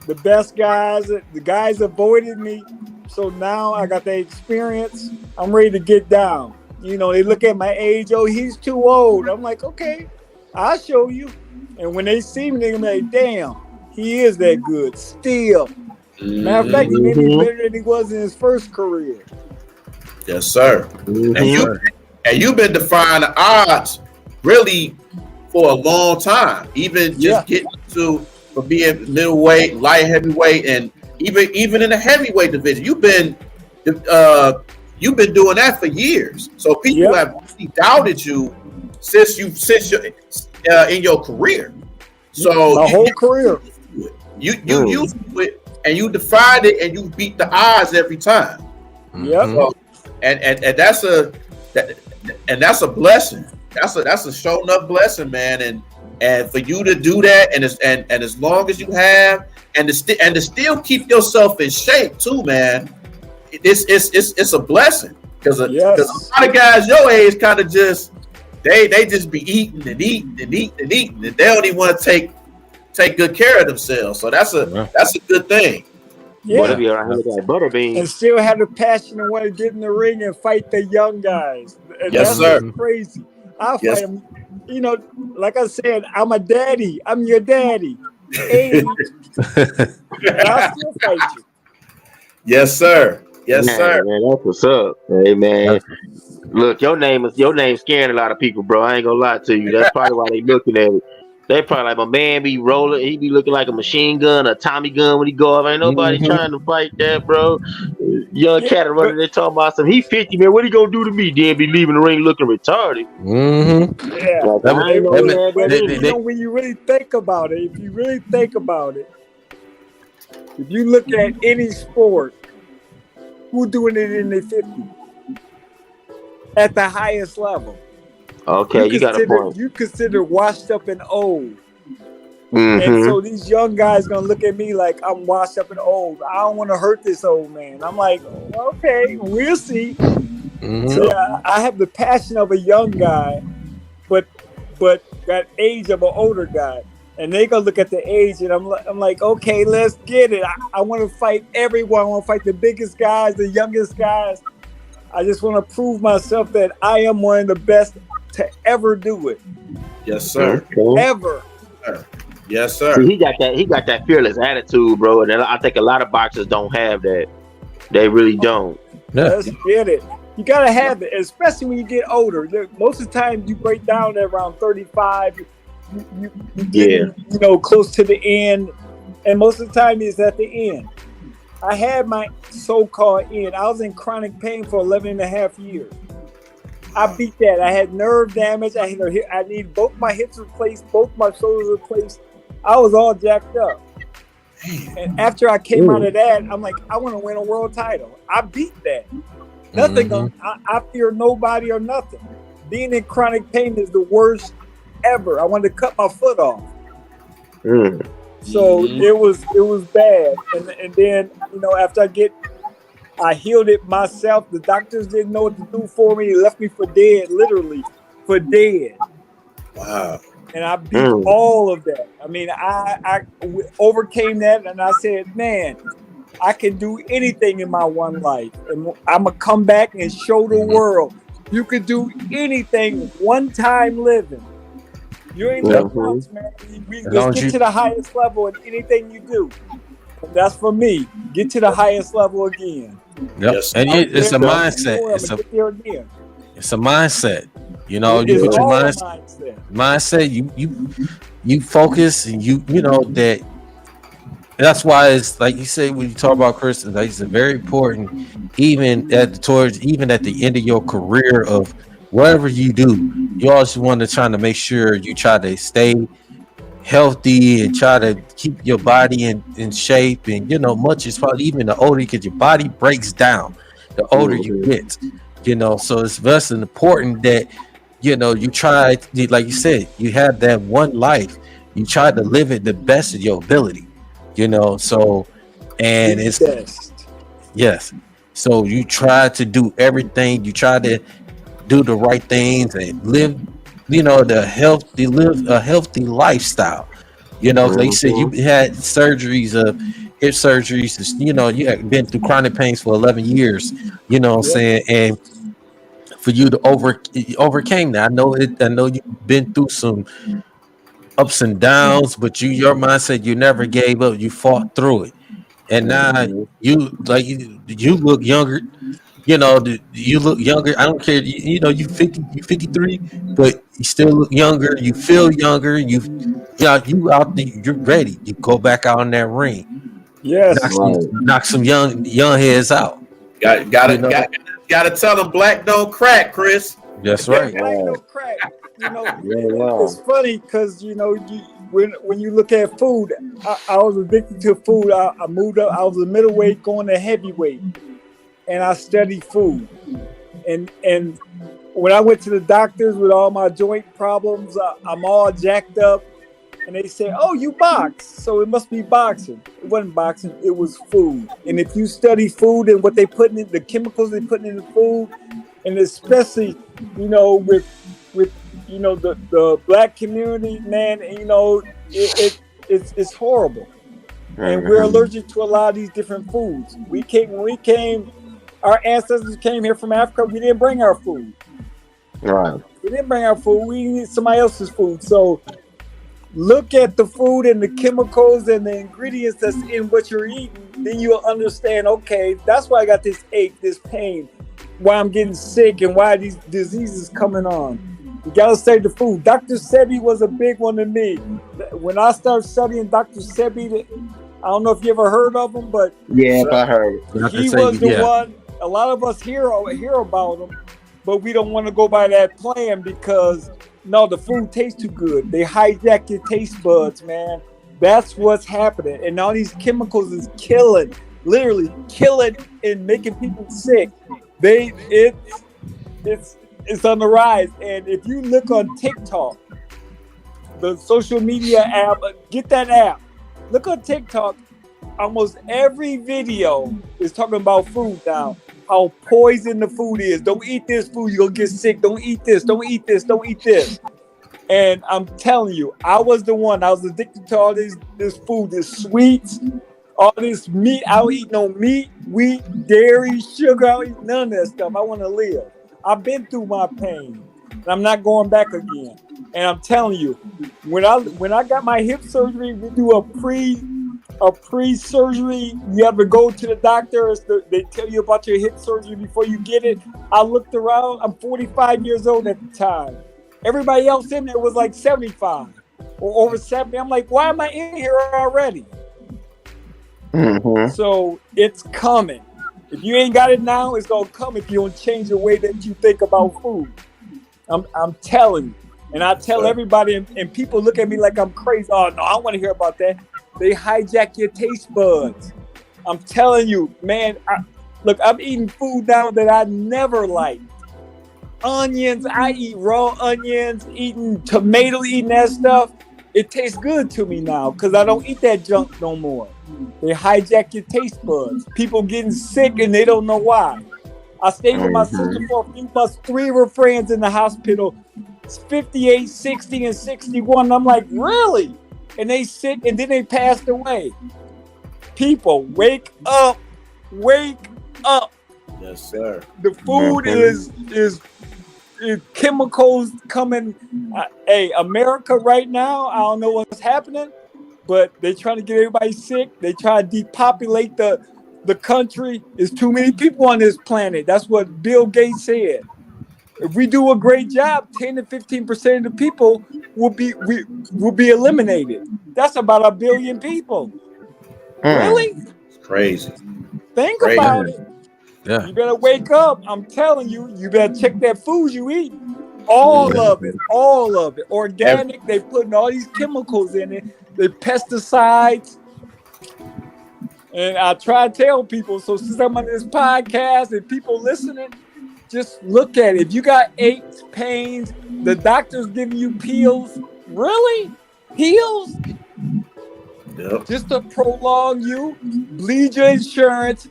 the best guys. The guys avoided me. So now I got the experience. I'm ready to get down. They look at my age. Oh, he's too old. I'm like, okay, I'll show you. And when they see me, they're gonna be like, damn, He is that good still. Matter of fact, he may be better than he was in his first career. Yes, sir. Mm-hmm. And you've been defying the odds really for a long time. Even just getting to for being middleweight, light heavyweight, and even in the heavyweight division, you've been doing that for years. So people have really doubted you since you're in your career. So my whole career, you used it and you defied it and you beat the odds every time. Yep. So, and that's a blessing. That's a shown up blessing, man. And for you to do that, and as long as you have, and to still keep yourself in shape too, man. It's a blessing because a lot of guys your age kind of just they just be eating and they don't even want to take good care of themselves. So that's a good thing. Yeah, be around with that butterbean and still have the passion and want to get in the ring and fight the young guys. And yes, sir. Crazy. I'll fight them. You know, like I said, I'm a daddy. I'm your daddy. Age. I'll still fight you. Yes, sir. Yes, sir. Man, that's what's up. Hey, man. Look, your name scaring a lot of people, bro. I ain't gonna lie to you. That's probably why they looking at it. They probably like, my man be rolling. He be looking like a machine gun, a Tommy gun when he go up. Ain't nobody trying to fight that, bro. Young cat running there talking about some. He 50, man. What he gonna do to me? Then be leaving the ring looking retarded. Yeah. Like, when you really think about it, if you look at any sport, who doing it in their 50s at the highest level? Okay, you got a point. You consider washed up and old. And so these young guys gonna look at me like I'm washed up and old. I don't want to hurt this old man. I'm like, okay, we'll see. So I have the passion of a young guy, but that age of an older guy. And they gonna look at the age, and I'm like, okay, let's get it. I want to fight everyone. I want to fight the biggest guys, the youngest guys. I just want to prove myself that I am one of the best to ever do it. Yes, sir. Ever. Yes, sir. See, he got that fearless attitude, bro. And I think a lot of boxers don't have that. They really don't. Let's get it. You gotta have it, especially when you get older. Most of the time, you break down at around 35. You get close to the end, and most of the time it's at the end. I had my so-called end. I was in chronic pain for 11 and a half years. I beat that. I had nerve damage. I needed both my hips replaced, both my shoulders replaced. I was all jacked up. And after I came out of that, I'm like, I want to win a world title. I beat that. I fear nobody or nothing. Being in chronic pain is the worst ever. I wanted to cut my foot off. So it was bad. And then, after I healed it myself. The doctors didn't know what to do for me. They left me for dead, literally for dead. Wow. And I beat all of that. I mean, I overcame that, and I said, man, I can do anything in my one life. And I'm going to come back and show the world you could do anything one time living. You ain't nothing else, man. Just get to the highest level in anything you do. And that's for me. Get to the highest level again. Yep. Yes. And it's a mindset. It's a mindset. You know, you put your mindset. You focus, and you know that. That's why it's like you say when you talk about Chris, it's very important. Even at the end of your career of whatever you do, you always want to try to make sure you try to stay healthy and try to keep your body in shape. And much as probably even the older, because your body breaks down the older you get. So it's very important that you try, like you said, you have that one life. You try to live it the best of your ability. So and it's best. Yes. So you try to do everything. You try to do the right things and live, live a healthy lifestyle. Like you said, you had surgeries of hip surgeries. You had been through chronic pains for 11 years. What I'm saying, and for you to overcame that. I know you've been through some ups and downs, but your mindset, you never gave up. You fought through it, and now you look younger. You look younger. I don't care. You 50, you 53, but you still look younger. You feel younger. You out there. You're ready. You go back out in that ring. Yes. Knock some young heads out. Gotta tell them black don't crack, Chris. That's right. Black don't crack. It's funny because when you look at food, I was addicted to food. I moved up. I was a middleweight going to heavyweight, and I studied food. And when I went to the doctors with all my joint problems, I'm all jacked up. And they say, "Oh, you box, so it must be boxing." It wasn't boxing; it was food. And if you study food and what they put in the chemicals they put in the food, and especially, with the black community, man, it's horrible. And we're allergic to a lot of these different foods. When we came, our ancestors came here from Africa. We didn't bring our food. Right. We didn't bring our food. We needed somebody else's food. So look at the food and the chemicals and the ingredients that's in what you're eating. Then you'll understand, okay, that's why I got this ache, this pain, why I'm getting sick, and why these diseases coming on. You gotta study the food. Dr. Sebi was a big one to me. When I started studying Dr. Sebi, I don't know if you ever heard of him, but yeah, I heard. He was the one. A lot of us hear about him, but we don't want to go by that plan because the food tastes too good. They hijack your taste buds, man. That's what's happening, and all these chemicals is literally killing, and making people sick. It's on the rise. And if you look on TikTok, the social media app, get that app. Look on TikTok. Almost every video is talking about food now. How poison the food is. Don't eat this food, you're gonna get sick. Don't eat this, don't eat this, don't eat this. And I'm telling you, I was the one. I was addicted to all this food, this sweets, all this meat. I don't eat no meat, wheat, dairy, sugar. I don't eat none of that stuff. I want to live. I've been through my pain, and I'm not going back again. And I'm telling you, when I got my hip surgery, we do a pre-surgery. You have to go to the doctor. They tell you about your hip surgery before you get it. I looked around. I'm 45 years old at the time. Everybody else in there was like 75 or over 70. I'm like, why am I in here already? Mm-hmm. So it's coming. If you ain't got it now, it's gonna come if you don't change the way that you think about food. I'm telling you. And I tell everybody, and people look at me like I'm crazy. Oh no, I don't want to hear about that. They hijack your taste buds. I'm telling you, man. I'm eating food now that I never liked. Onions, I eat raw onions, eating tomatoes, eating that stuff. It tastes good to me now because I don't eat that junk no more. They hijack your taste buds. People getting sick and they don't know why. I stayed with my sister for a few months. 3 of her friends in the hospital. 58, 60, and 61. I'm like, really? And they sick and then they passed away. People, wake up. Wake up. Yes, sir. The food is chemicals coming. Hey, America right now, I don't know what's happening, but they're trying to get everybody sick. They try to depopulate the country. There's too many people on this planet. That's what Bill Gates said. If we do a great job, 10 to 15% of the people will be eliminated. That's about 1 billion people. Really? It's crazy. Think about it. Yeah. You better wake up. I'm telling you, you better check that food you eat. All of it. Organic. They putting all these chemicals in it. They pesticides. And I try to tell people, so since I'm on this podcast and people listening, just look at it. If you got aches, pains, the doctor's giving you pills. Really? Pills? Yep. Just to prolong you, bleed your insurance,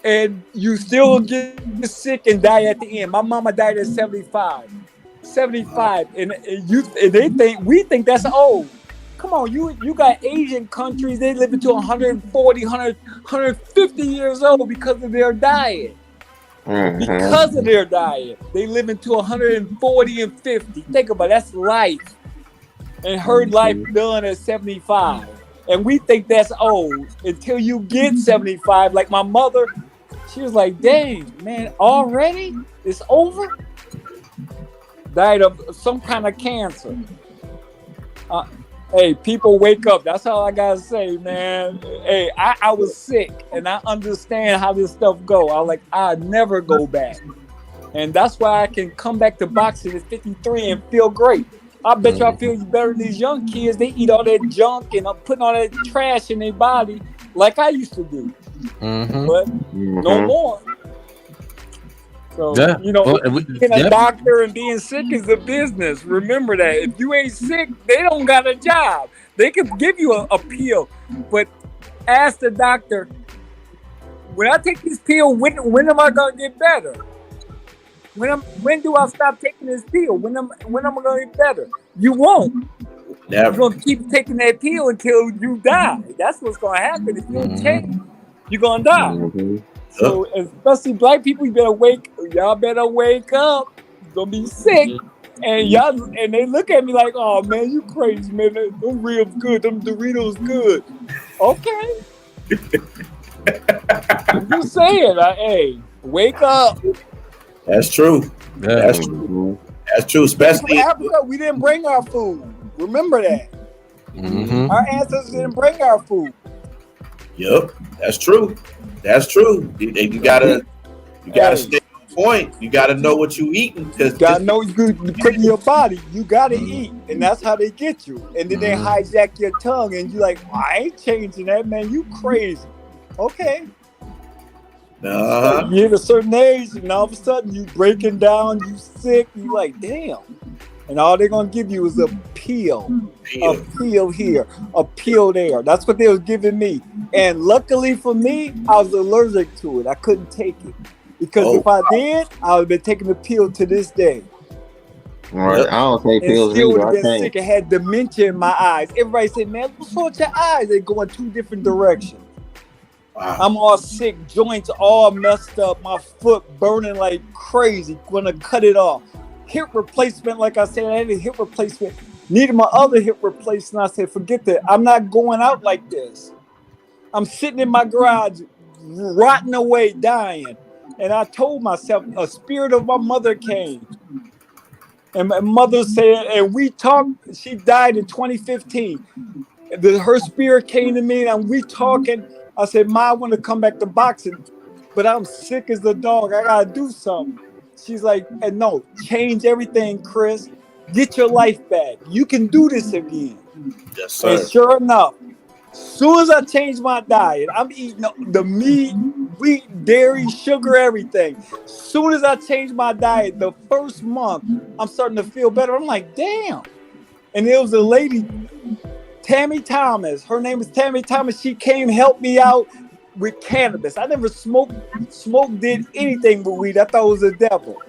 and you still get sick and die at the end. My mama died at 75. 75. And we think that's old. Come on, you got Asian countries, they live into 140, 150 years old because of their diet. Because of their diet, they live into 140 and 50. Think about it, that's life. and her life done at 75. And we think that's old until you get 75. Like my mother, she was like, dang, man, already? It's over? Died of some kind of cancer. Hey, people wake up. That's all I gotta say, man. Hey, I was sick, and I understand how this stuff go. I never go back. And that's why I can come back to boxing at 53 and feel great. I bet y'all feel better than these young kids. They eat all that junk and I'm putting all that trash in their body like I used to do. But no more. So, being a doctor and being sick is a business. Remember that. If you ain't sick, they don't got a job. They can give you a pill. But ask the doctor, when I take this pill, when am I going to get better? When do I stop taking this pill? When am I going to get better? You won't. Never. You're going to keep taking that pill until you die. That's what's going to happen. If you don't change, you're going to die. So, especially black people, y'all better wake up. You're going to be sick. And they look at me like, oh, man, you crazy, man. Them ribs good. Them Doritos good. Okay. I'm just saying, hey, wake up. That's true. Yeah. That's true. That's true. Especially in Africa, we didn't bring our food. Remember that. Our ancestors didn't bring our food. Yep, that's true. That's true. You gotta stay on point. You gotta know what you eating, because you gotta know you put in your body. You gotta eat, and that's how they get you. And then they hijack your tongue, and you like, I ain't changing that, man. You crazy? Okay. So you hit a certain age, and all of a sudden you breaking down, you sick, you like, damn. And all they're gonna give you is a pill here, a pill there. That's what they was giving me. And luckily for me, I was allergic to it. I couldn't take it. Because if I did, I would have been taking the pill to this day. Right. I don't take pills still either. would have been sick and had dementia in my eyes. Everybody said, man, what's wrong with your eyes? They go in two different directions. Wow. I'm all sick, joints all messed up, my foot burning like crazy, gonna cut it off. Hip replacement, like I said, I had a hip replacement, needed my other hip replacement. I said, forget that, I'm not going out like this. I'm sitting in my garage, rotting away, dying. And I told myself, a spirit of my mother came. And my mother said, and we talked, she died in 2015. Her spirit came to me and we talking. I said, Ma, I want to come back to boxing, but I'm sick as a dog. I got to do something. She's like, and no, change everything, Chris. Get your life back. You can do this again. Yes, sir. And sure enough, as soon as I changed my diet, I'm eating the meat, wheat, dairy, sugar, everything. As soon as I changed my diet, the first month, I'm starting to feel better. I'm like, damn. And there was a lady, Tammy Thomas. Her name is Tammy Thomas. She came help me out with cannabis. I never smoked, did anything with weed. I thought it was the devil.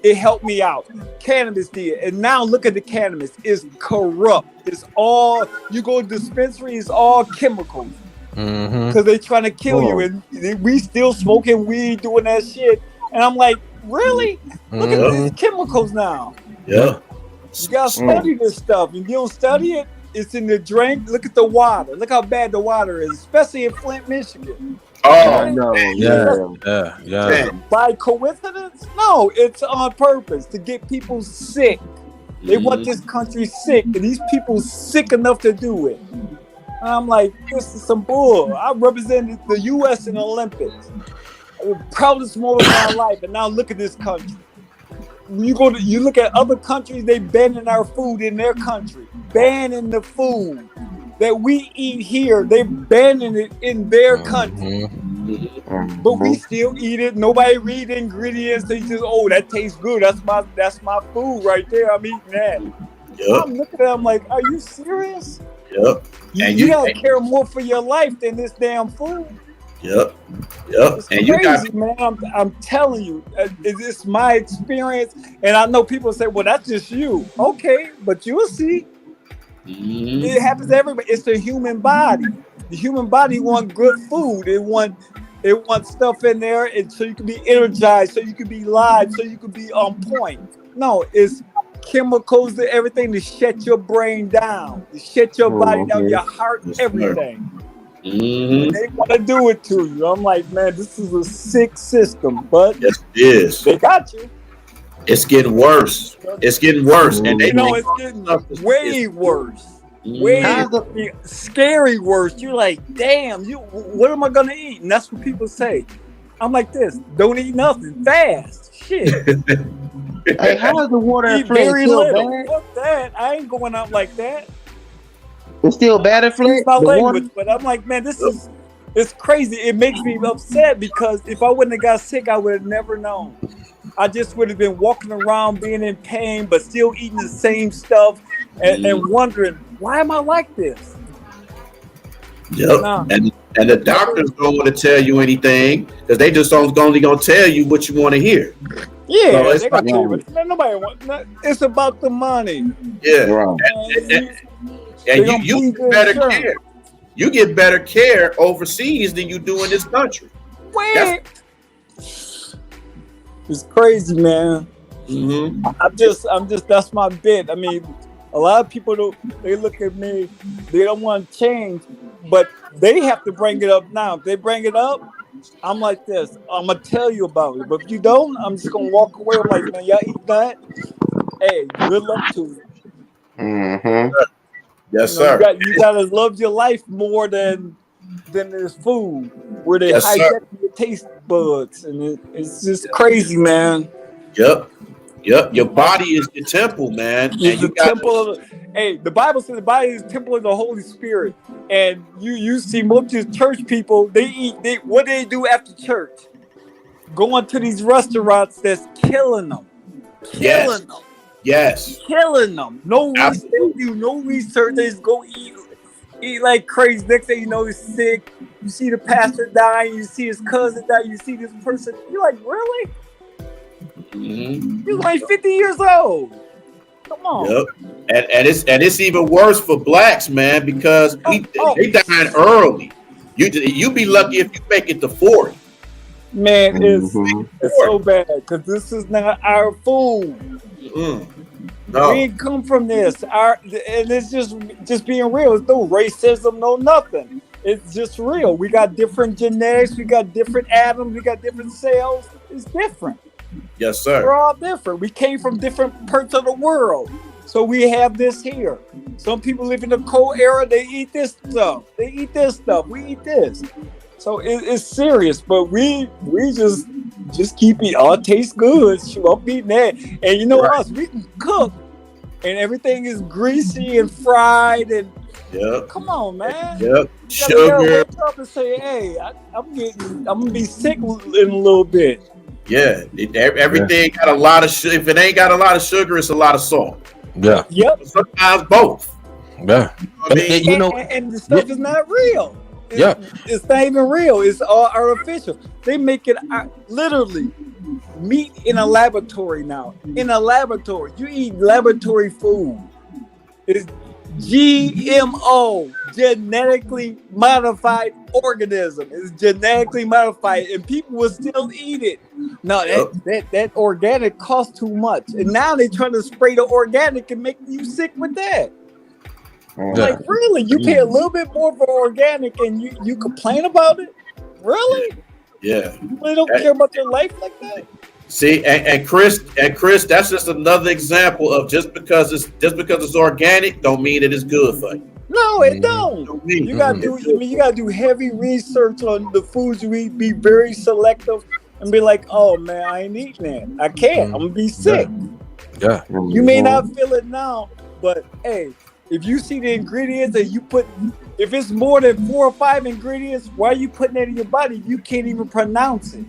It helped me out. Cannabis did. And now look at the cannabis. It's corrupt. It's all, you go to dispensary, it's all chemicals. Because they're trying to kill you. And we still smoking weed, doing that shit. And I'm like, really? Look at these chemicals now. Yeah. You gotta study this stuff. If you don't study it, it's in the drink. Look at the water. Look how bad the water is, especially in Flint, Michigan. Oh no! Yeah. By coincidence? No, it's on purpose to get people sick. They want this country sick, and these people sick enough to do it. And I'm like, this is some bull. I represented the U.S. in the Olympics. The proudest moment of my life, and now look at this country. You look at other countries, they banning our food in their country, banning the food that we eat here. They banning it in their country, but we still eat it. Nobody read the ingredients. They just, oh, that tastes good. That's my food right there. I'm eating that. Yep. I'm looking at them like, are you serious? Yep. You gotta care more for your life than this damn food. Yep. It's crazy, man. I'm telling you, it's my experience, and I know people say, "Well, that's just you." Okay, but you'll see. It happens to everybody. It's the human body. The human body wants good food. It wants stuff in there, and so you can be energized, so you can be live, so you can be on point. No, it's chemicals to everything to shut your brain down, to shut your body down, your heart, everything. Mm-hmm. They want to do it to you. I'm like, man, this is a sick system, but Yes, it is. they got you. It's getting worse. It's getting worse, and they You know, it's getting way worse. Way scary worse. You're like, damn, what am I gonna eat? And that's what people say. I'm like this, don't eat nothing fast. Shit. Hey, how is the water in Eat Flint very still little. bad? Fuck that. I ain't going out like that. It's still bad in Flint? It's my The language, water? but I'm like, man, it's crazy. It makes me upset because if I wouldn't have got sick, I would have never known. I just would have been walking around being in pain, but still eating the same stuff and wondering, why am I like this? Yep. Nah. And the doctors don't want to tell you anything because they just only gonna tell you what you want to hear. Yeah, So it's they got nobody wants. It's about the money. Yeah. Right. And you get better care. You get better care overseas than you do in this country. Wait. It's crazy, man. Mm-hmm. I'm just. That's my bit. I mean, a lot of people they look at me. They don't want to change, but they have to bring it up now. If they bring it up, I'm like this. I'm gonna tell you about it. But if you don't, I'm just gonna walk away. I'm like, man, y'all eat that. Hey, good luck to you. Mm-hmm. Yes, sir. You gotta love your life more than this food, where they Yes, hijack your taste buds, and it's just crazy, man. Yep. Your body is the temple, man. It's And you the got temple of the Bible says the body is the temple of the Holy Spirit. And you see most of these church people, what do they do after church? Going to these restaurants that's killing them. Killing them. Yes. Killing them. No Absolutely. research. They do no research. They just go eat like crazy. Next thing you know, he's sick. You see the pastor dying. You see his cousin die. You see this person. You're like, really? Mm-hmm. You're like 50 years old. Come on. Yep. And it's even worse for blacks, man, because they dying early. You be lucky if you make it to 40. Man, it's so bad because this is not our food. No. We ain't come from this. And it's just being real. It's no racism, no nothing. It's just real. We got different genetics. We got different atoms. We got different cells. It's different. Yes, sir. We're all different. We came from different parts of the world. So we have this here. Some people live in the cold era. They eat this stuff. They eat this stuff. We eat this. So it's serious. But we just keep eating. Oh, it tastes good. Shoot, I'm eating that. And you know us, we can cook. And everything is greasy and fried. And come on, man. Yep. Sugar. You gotta wake up and say, hey, I'm gonna be sick in a little bit. Yeah, everything got a lot of sugar. If it ain't got a lot of sugar, it's a lot of salt. Yeah. Yep. Sometimes both. Yeah. You know what I mean? And the stuff is not real. It's not even real. It's all artificial. They make it literally meat in a laboratory now. In a laboratory, you eat laboratory food. It's GMO, genetically modified organism. It's genetically modified, and people will still eat it. No, that organic costs too much, and now they're trying to spray the organic and make you sick with that. Like, really? You pay a little bit more for organic, and you complain about it? Really? Yeah. You really don't care about your life like that? See, and Chris, that's just another example of just because it's organic, don't mean that it's good for you. No, it don't. You gotta do heavy research on the foods you eat. Be very selective and be like, oh man, I ain't eating that. I can't. I'm gonna be sick. Yeah. You may not feel it now, but hey, if you see the ingredients and you put, if it's more than 4 or 5 ingredients, why are you putting that in your body if you can't even pronounce it?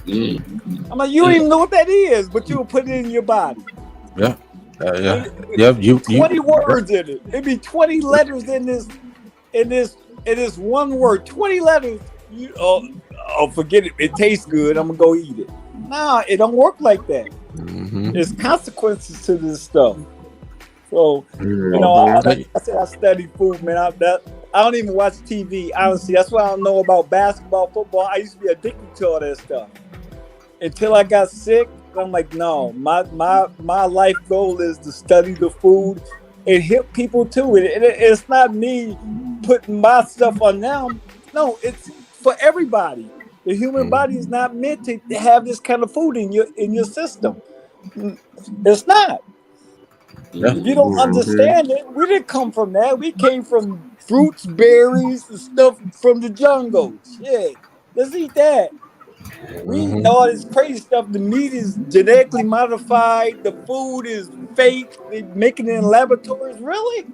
I'm like, you don't even know what that is, but you will put it in your body. Yeah. You 20 words in it. It'd be 20 letters in this one word. 20 letters. Forget it. It tastes good. I'm gonna go eat it. Nah, it don't work like that. There's consequences to this stuff. So I study food, man. I don't even watch TV. Honestly, that's why I don't know about basketball, football. I used to be addicted to all that stuff. Until I got sick, I'm like, no, my life goal is to study the food and help people too. It's not me putting my stuff on them. No, it's for everybody. The human body is not meant to have this kind of food in your system. It's not. Yeah. If you don't understand it, we didn't come from that. We came from fruits, berries, and stuff from the jungle. Shit. Let's eat that. We eating all this crazy stuff. The meat is genetically modified. The food is fake. They making it in laboratories. Really?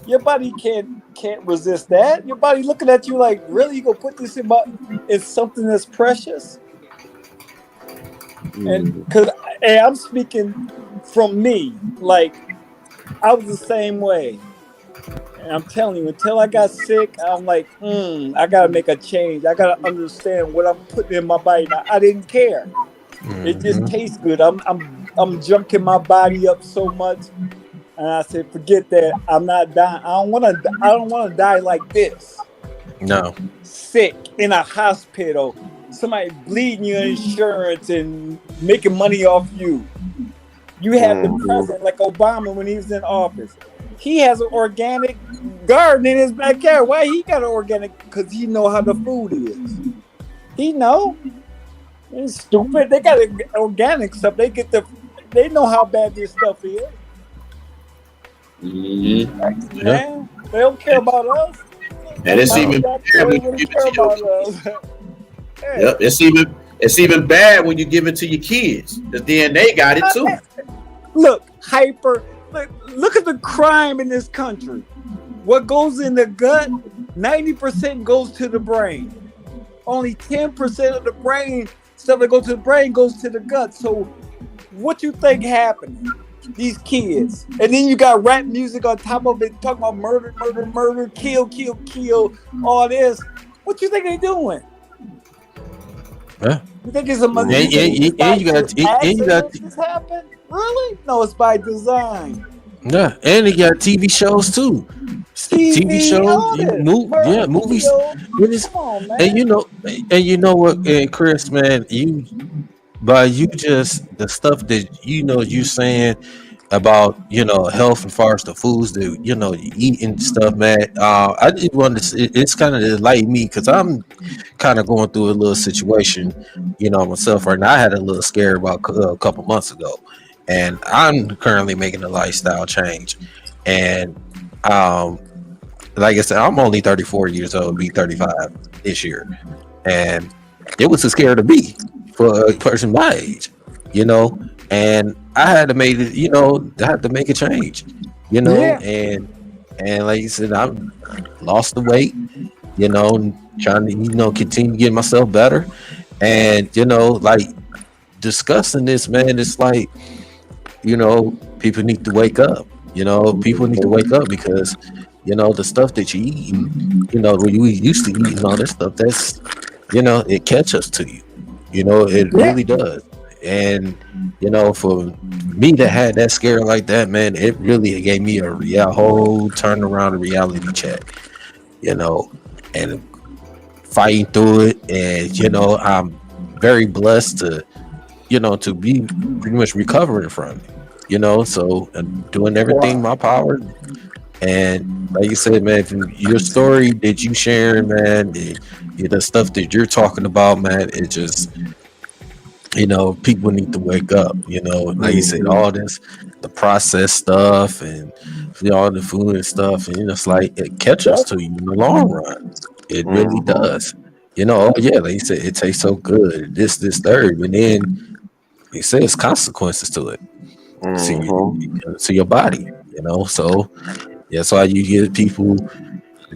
Your body can't resist that. Your body looking at you like, really? You gonna put this in it's something that's precious? And I'm speaking from me. Like, I was the same way. And I'm telling you, until I got sick, I'm like, I gotta make a change. I gotta understand what I'm putting in my body. Now, I didn't care. It just tastes good. I'm junking my body up so much, and I said, forget that. I'm not dying. I don't want to die like this. No. Sick in a hospital, somebody bleeding your insurance and making money off you. You have the president like Obama when he was in office. He has an organic garden in his backyard. Why he got an organic? Because he know how the food is. He know. It's stupid. They got organic stuff. They know how bad this stuff is. Man, they don't care about us. And it's even bad when you give it to your Yep, it's even bad when you give it to your kids. Because then they got it too. Look, look at the crime in this country. What goes in the gut, 90% goes to the brain. Only 10% of the brain, stuff that goes to the brain goes to the gut. So what you think happened? These kids. And then you got rap music on top of it, talking about murder, kill, all this. What you think they doing? Yeah. You think it's a this happened? Really? No, it's by design. Yeah, and they got TV shows too. TV shows, movies. Come on, man. And you know what, Chris, man, you just the stuff that you're saying about health as far as the foods that you eat and stuff, man. I just wanted to, it's kind of enlightened me because I'm kind of going through a little situation, myself right now. I had a little scare about a couple months ago, and I'm currently making a lifestyle change. And like I said, I'm only 34 years old, be 35 this year, and it was a scare to me for a person my age, and I had to make it, I had to make a change, and like you said, I lost the weight, trying to, continue to get myself better. And, like discussing this, man, it's like, people need to wake up, people need to wake up because, the stuff that you eat, when you used to eat and all this stuff, that's, it catches to you, it really does. And for me to have that scare like that, man, it really gave me a whole turnaround, a reality check, and fighting through it. And I'm very blessed to to be pretty much recovering from it, so I'm doing everything in my power. And like you said, man, your story that you sharing, man, the stuff that you're talking about, man, it just people need to wake up, like you said, all this, the processed stuff and all the food and stuff. And it's like, it catches to you in the long run. It really does. Oh yeah, like you said, it tastes so good. This, third. And then he says consequences to it. To your body, So that's why you get people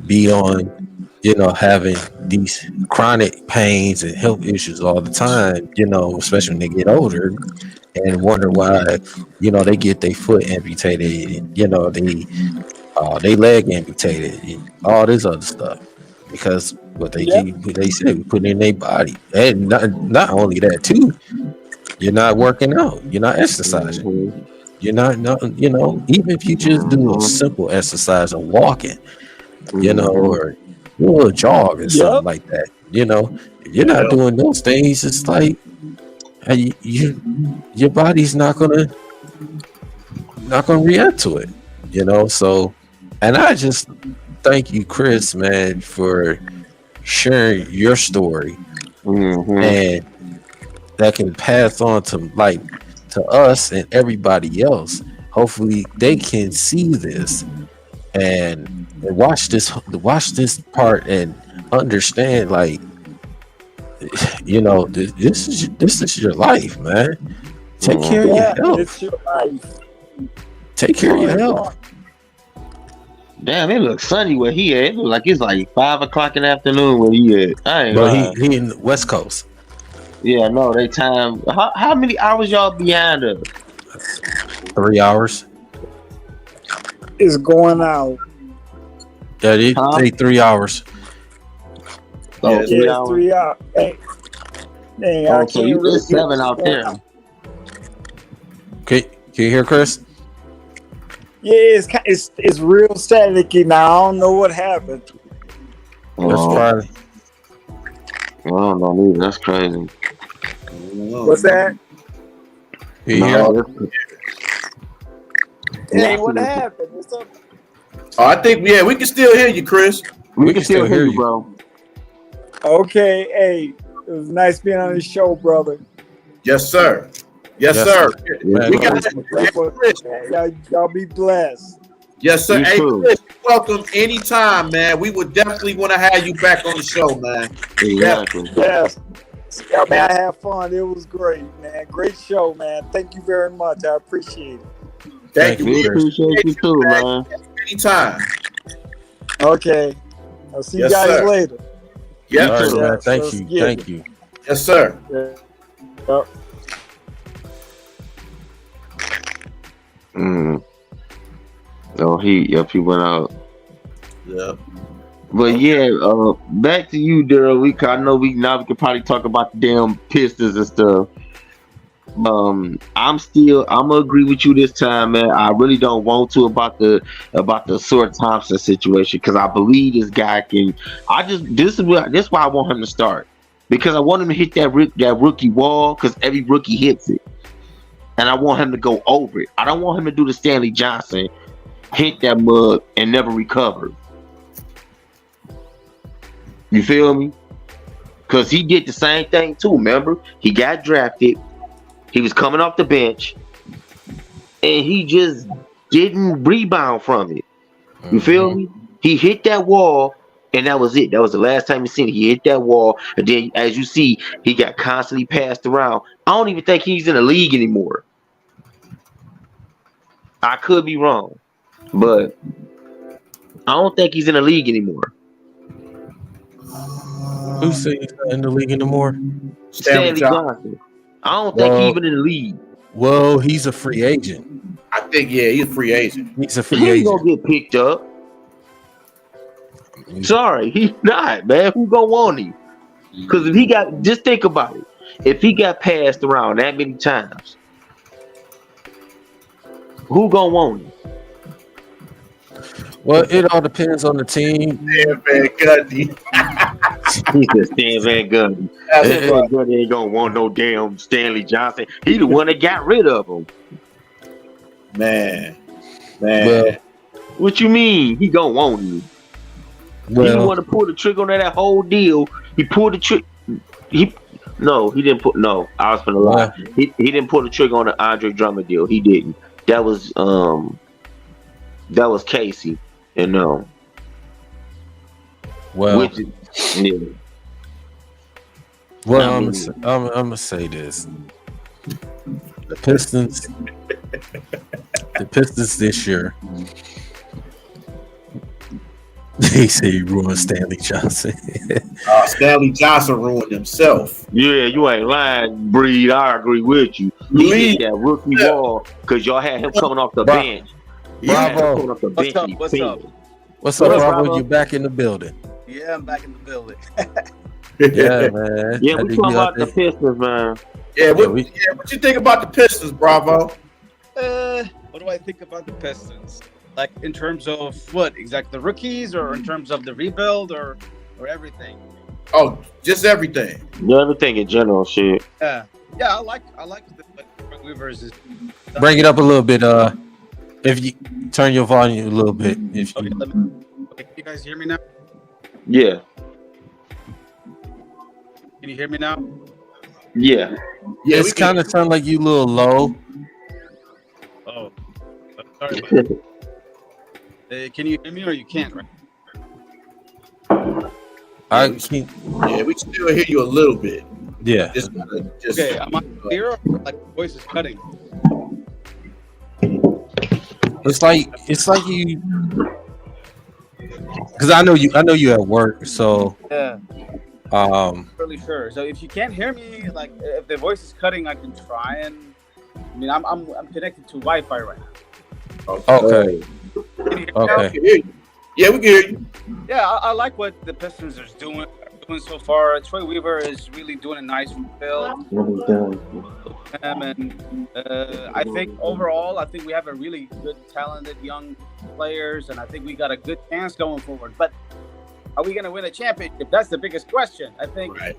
be on having these chronic pains and health issues all the time, especially when they get older, and wonder why, they get their foot amputated, they leg amputated, and all this other stuff, because what they said we put in their body. And not only that too, you're not working out, you're not exercising, you're not, even if you just do a simple exercise of walking, or a jog or something like that, if you're not doing those things, it's like and your body's not gonna react to it, you know. So, and I just thank you, Chris, man, for sharing your story, and that can pass on to us and everybody else. Hopefully, they can see this and watch this part and understand, like, you know, this is your life, man. Take care of your health. It's your life. Take care of your health. Damn, it looks sunny where he at. It look like it's like 5 o'clock in the afternoon where he at. I ain't lying. But he in the West Coast. Yeah, no, they time. How many hours y'all behind us? 3 hours. It's going out. Yeah, they take 3 hours. Oh, Yeah, 3 hours. 3 hours. Hey, I So can't really it's 7 out there. Okay, can you hear Chris? Yeah, it's real staticky now. I don't know what happened. That's probably. I don't know, either. That's crazy. What's that? You hear? Hey, what happened? What's up? Oh, I think we can still hear you, Chris. We can still hear you, bro. Okay, hey, it was nice being on the show, brother. Yes, sir. Yes, Yes, sir. Man, We got Chris. Y'all be blessed. Yes, sir. You Hey, too. Chris, you're welcome anytime, man. We would definitely want to have you back on the show, man. Exactly. Yes. Yeah, man, I had fun. It was great, man. Great show, man. Thank you very much. I appreciate it. Thank you. We appreciate you too, man. Anytime. Okay. I'll see Yes, you guys sir. later. Yes, All right, sir. man. Thank let's you. get Thank it. you. Yes, sir. Yep. Oh, he went out. Yeah. But yeah, back to you, Daryl. I know we can probably talk about the damn Pistons and stuff. I'm gonna agree with you this time, man. I really don't want to about the Sort Thompson situation, because I believe this guy can. This is why I want him to start, because I want him to hit that rookie wall, because every rookie hits it, and I want him to go over it. I don't want him to do the Stanley Johnson, hit that mug and never recover. You feel me? Because he did the same thing too. Remember, he got drafted. He was coming off the bench, and he just didn't rebound from it. You feel me? He hit that wall, and that was it. That was the last time you seen it. He hit that wall, and then, as you see, he got constantly passed around. I don't even think he's in the league anymore. I could be wrong, but I don't think he's in the league anymore. Who said he's not in the league anymore? Stanley Johnson. I don't think he's even in the league. Well, he's a free agent. I think, yeah, he's a free agent. He's a free He ain't agent. gonna get picked up. Sorry, he's not, man. Who gonna want him? Because if he got, just think about it. If he got passed around that many times, who gonna want him? Well, it all depends on the team. Yeah, man, Gundy. He said Stan Van Gundy. Stan Van Gundy ain't gonna want no damn Stanley Johnson. He the one that got rid of him. Man. Well, What you mean? He gonna want you? He didn't want to pull the trigger on that whole deal. He pulled the trigger. He didn't put. No, I was finna lie. He didn't pull the trigger on the Andre Drummond deal. He didn't. That was Casey. And well, yeah. well, I'm gonna say this: the Pistons this year. They say he ruined Stanley Johnson. Stanley Johnson ruined himself. Yeah, you ain't lying, Breed. I agree with you. He hit that rookie wall because y'all had him coming off the bench. Bravo. What's up, Bravo? You back in the building? Yeah, I'm back in the building. Yeah, man. Yeah, we talking about the Pistons, man. Yeah, what you think about the Pistons, Bravo? What do I think about the Pistons? Like, in terms of what exactly, the rookies, or in terms of the rebuild, or everything? Oh, just everything. Everything in general, shit. Yeah. Yeah, I like the Weavers is. Bring it up a little bit. If you turn your volume a little bit, if Okay, you. can you guys hear me now? Yeah, Can you hear me now? yeah. Yeah, It's kind of sound like you a little low. Oh, sorry about that. Can you hear me or you can't? Right? I we- can't. yeah, we can still hear you a little bit. Yeah. Just Okay, am I clear or like the voice is cutting? It's like you. Because I know you at work, so Yeah, um. really sure. So if you can't hear me, like if the voice is cutting, I can try and. I mean, I'm connected to Wi-Fi right now. Okay. Can you hear me now? Okay. We can hear you. Yeah, we can hear you. Yeah, I like what the Pistons are doing so far. Troy Weaver is really doing a nice rebuild. And I think overall, I think we have a really good, talented young players, and I think we got a good chance going forward. But are we going to win a championship? That's the biggest question. I think Right.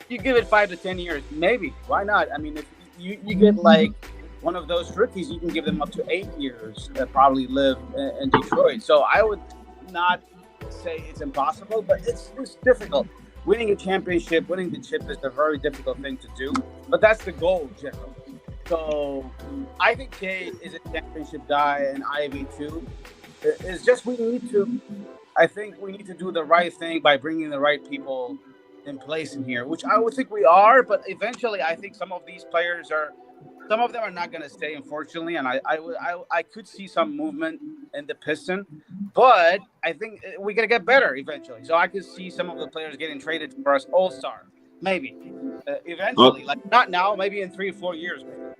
you give it 5 to 10 years, maybe. Why not? I mean, if you get like one of those rookies, you can give them up to 8 years that probably live in Detroit. So I would not say it's impossible, but it's difficult. Winning a championship, winning the chip is a very difficult thing to do, but that's the goal generally. So I think Kay is a championship guy and Ivy too. It's just I think we need to do the right thing by bringing the right people in place in here, which I would think we are, but eventually I think some of these players some of them are not going to stay, unfortunately, and I could see some movement in the Piston, but I think we're going to get better eventually. So I could see some of the players getting traded for us All-Star, maybe, eventually. Like, not now, maybe in 3 or 4 years, maybe.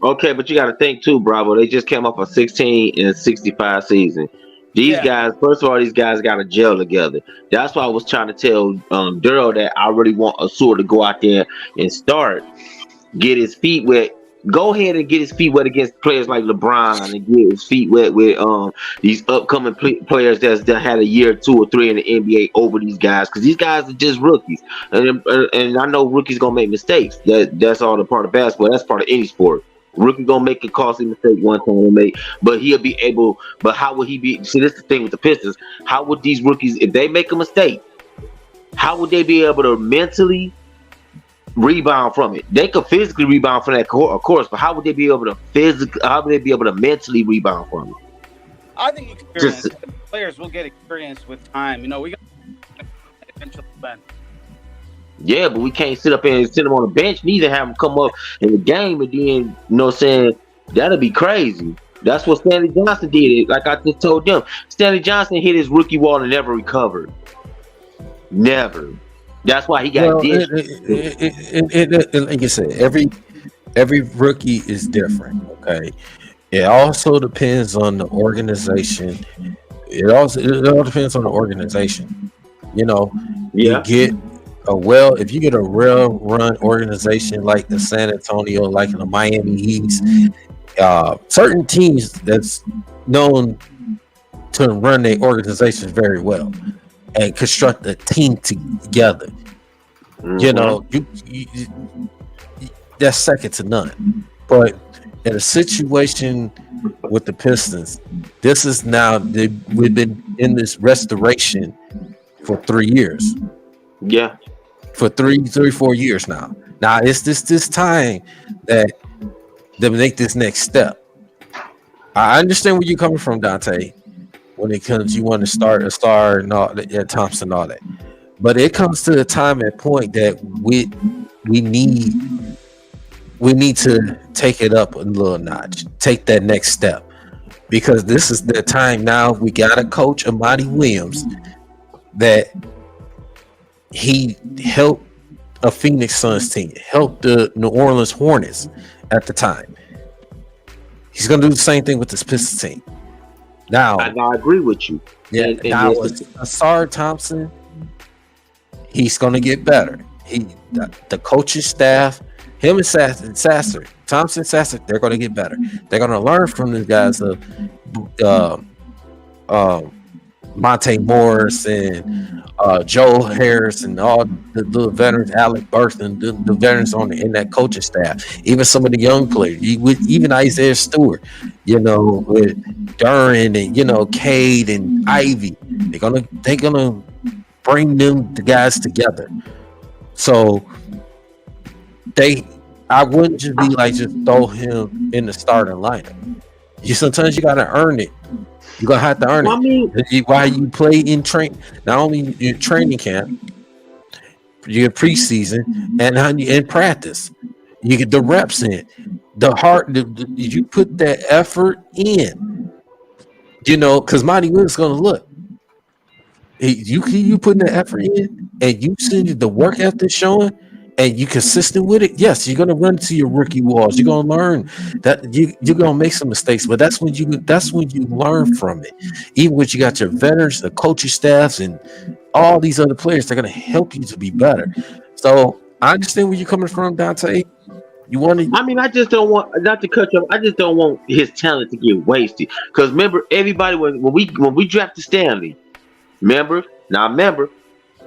Okay, but you got to think too, Bravo. They just came off a 16 and 65 season. These guys, first of all, these guys got to gel together. That's why I was trying to tell Daryl that I really want Asur to go out there and start, get his feet wet. Go ahead and get his feet wet against players like LeBron, and get his feet wet with these upcoming players that had a year, 2 or 3 in the NBA over these guys, because these guys are just rookies, and I know rookies gonna make mistakes. That's all the part of basketball. That's part of any sport. Rookie gonna make a costly mistake one time, but he'll be able. But how would he be? See, this is the thing with the Pistons. How would these rookies, if they make a mistake, how would they be able to mentally rebound from it? They could physically rebound from that, of course, but how would they be able to mentally rebound from it? I think experience. Players will get experience with time. You know, we got eventually spend. Yeah, but we can't sit up and sit them on the bench, neither have them come up in the game, and then, you know what I'm saying, that'll be crazy. That's what Stanley Johnson did. Like I just told them, Stanley Johnson hit his rookie wall and never recovered. Never. That's why he got dished. Like you said, every rookie is different. Okay, it also depends on the organization. It all depends on the organization. You know, Yeah. you get if you get a well-run organization like the San Antonio, like the Miami Heat, certain teams that's known to run their organizations very well and construct a team together. Mm-hmm. You know, you that's second to none. But in a situation with the Pistons, this is now we've been in this restoration for 3 years. Yeah. For 4 years now. Now it's this time that they make this next step. I understand where you're coming from, Dante. When it comes, you want to start a star and all that, Thompson, and all that. But it comes to a time and point that we need to take it up a little notch, take that next step, because this is the time now. We got a coach, Amadi Williams, that he helped a Phoenix Suns team, helped the New Orleans Hornets at the time. He's gonna do the same thing with this Pistons team. Now, I agree with you. yeah. And Now with Asar Thompson, he's gonna get better. The coaching staff, him and Sasser, Thompson, Sasser, they're gonna get better. They're gonna learn from the guys of Monte Morris and Joe Harris and all the veterans, Alec Burst and the veterans in that coaching staff, even some of the young players, even Isaiah Stewart, with Duran and Cade and Ivy, they're gonna bring the guys together. So I wouldn't just be like just throw him in the starting lineup. Sometimes you gotta earn it. You're gonna have to earn it. Why you play in not only in training camp, your preseason, and in practice. You get the reps in. You put that effort in. Because Monty Williams is gonna look. You putting the effort in, and you see the work ethic showing, and you consistent with it. Yes, you're gonna run to your rookie walls. You're gonna learn that you're gonna make some mistakes, but that's when you learn from it. Even when you got your veterans, the coaching staffs, and all these other players, they're gonna help you to be better. So I understand where you're coming from, Dante. You want to? I mean, I just don't want, not to cut you off, I just don't want his talent to get wasted. Because remember, everybody when we drafted Stanley, remember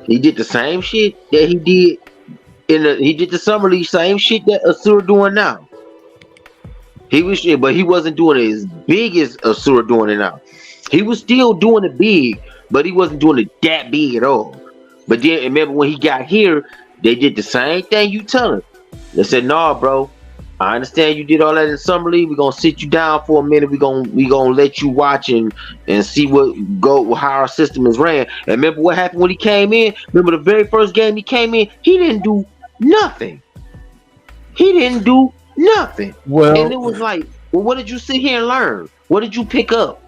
he did the same shit that he did. He did the summer league, same shit that Asura doing now. But he wasn't doing it as big as Asura doing it now. He was still doing it big, but he wasn't doing it that big at all. But then remember when he got here, they did the same thing you tell him. They said, "Nah, bro, I understand you did all that in summer league. We're gonna sit you down for a minute. We gonna let you watch and see how our system is ran." And remember what happened when he came in? Remember the very first game he came in, he didn't do nothing. Well, and it was like, well, what did you sit here and learn? What did you pick up?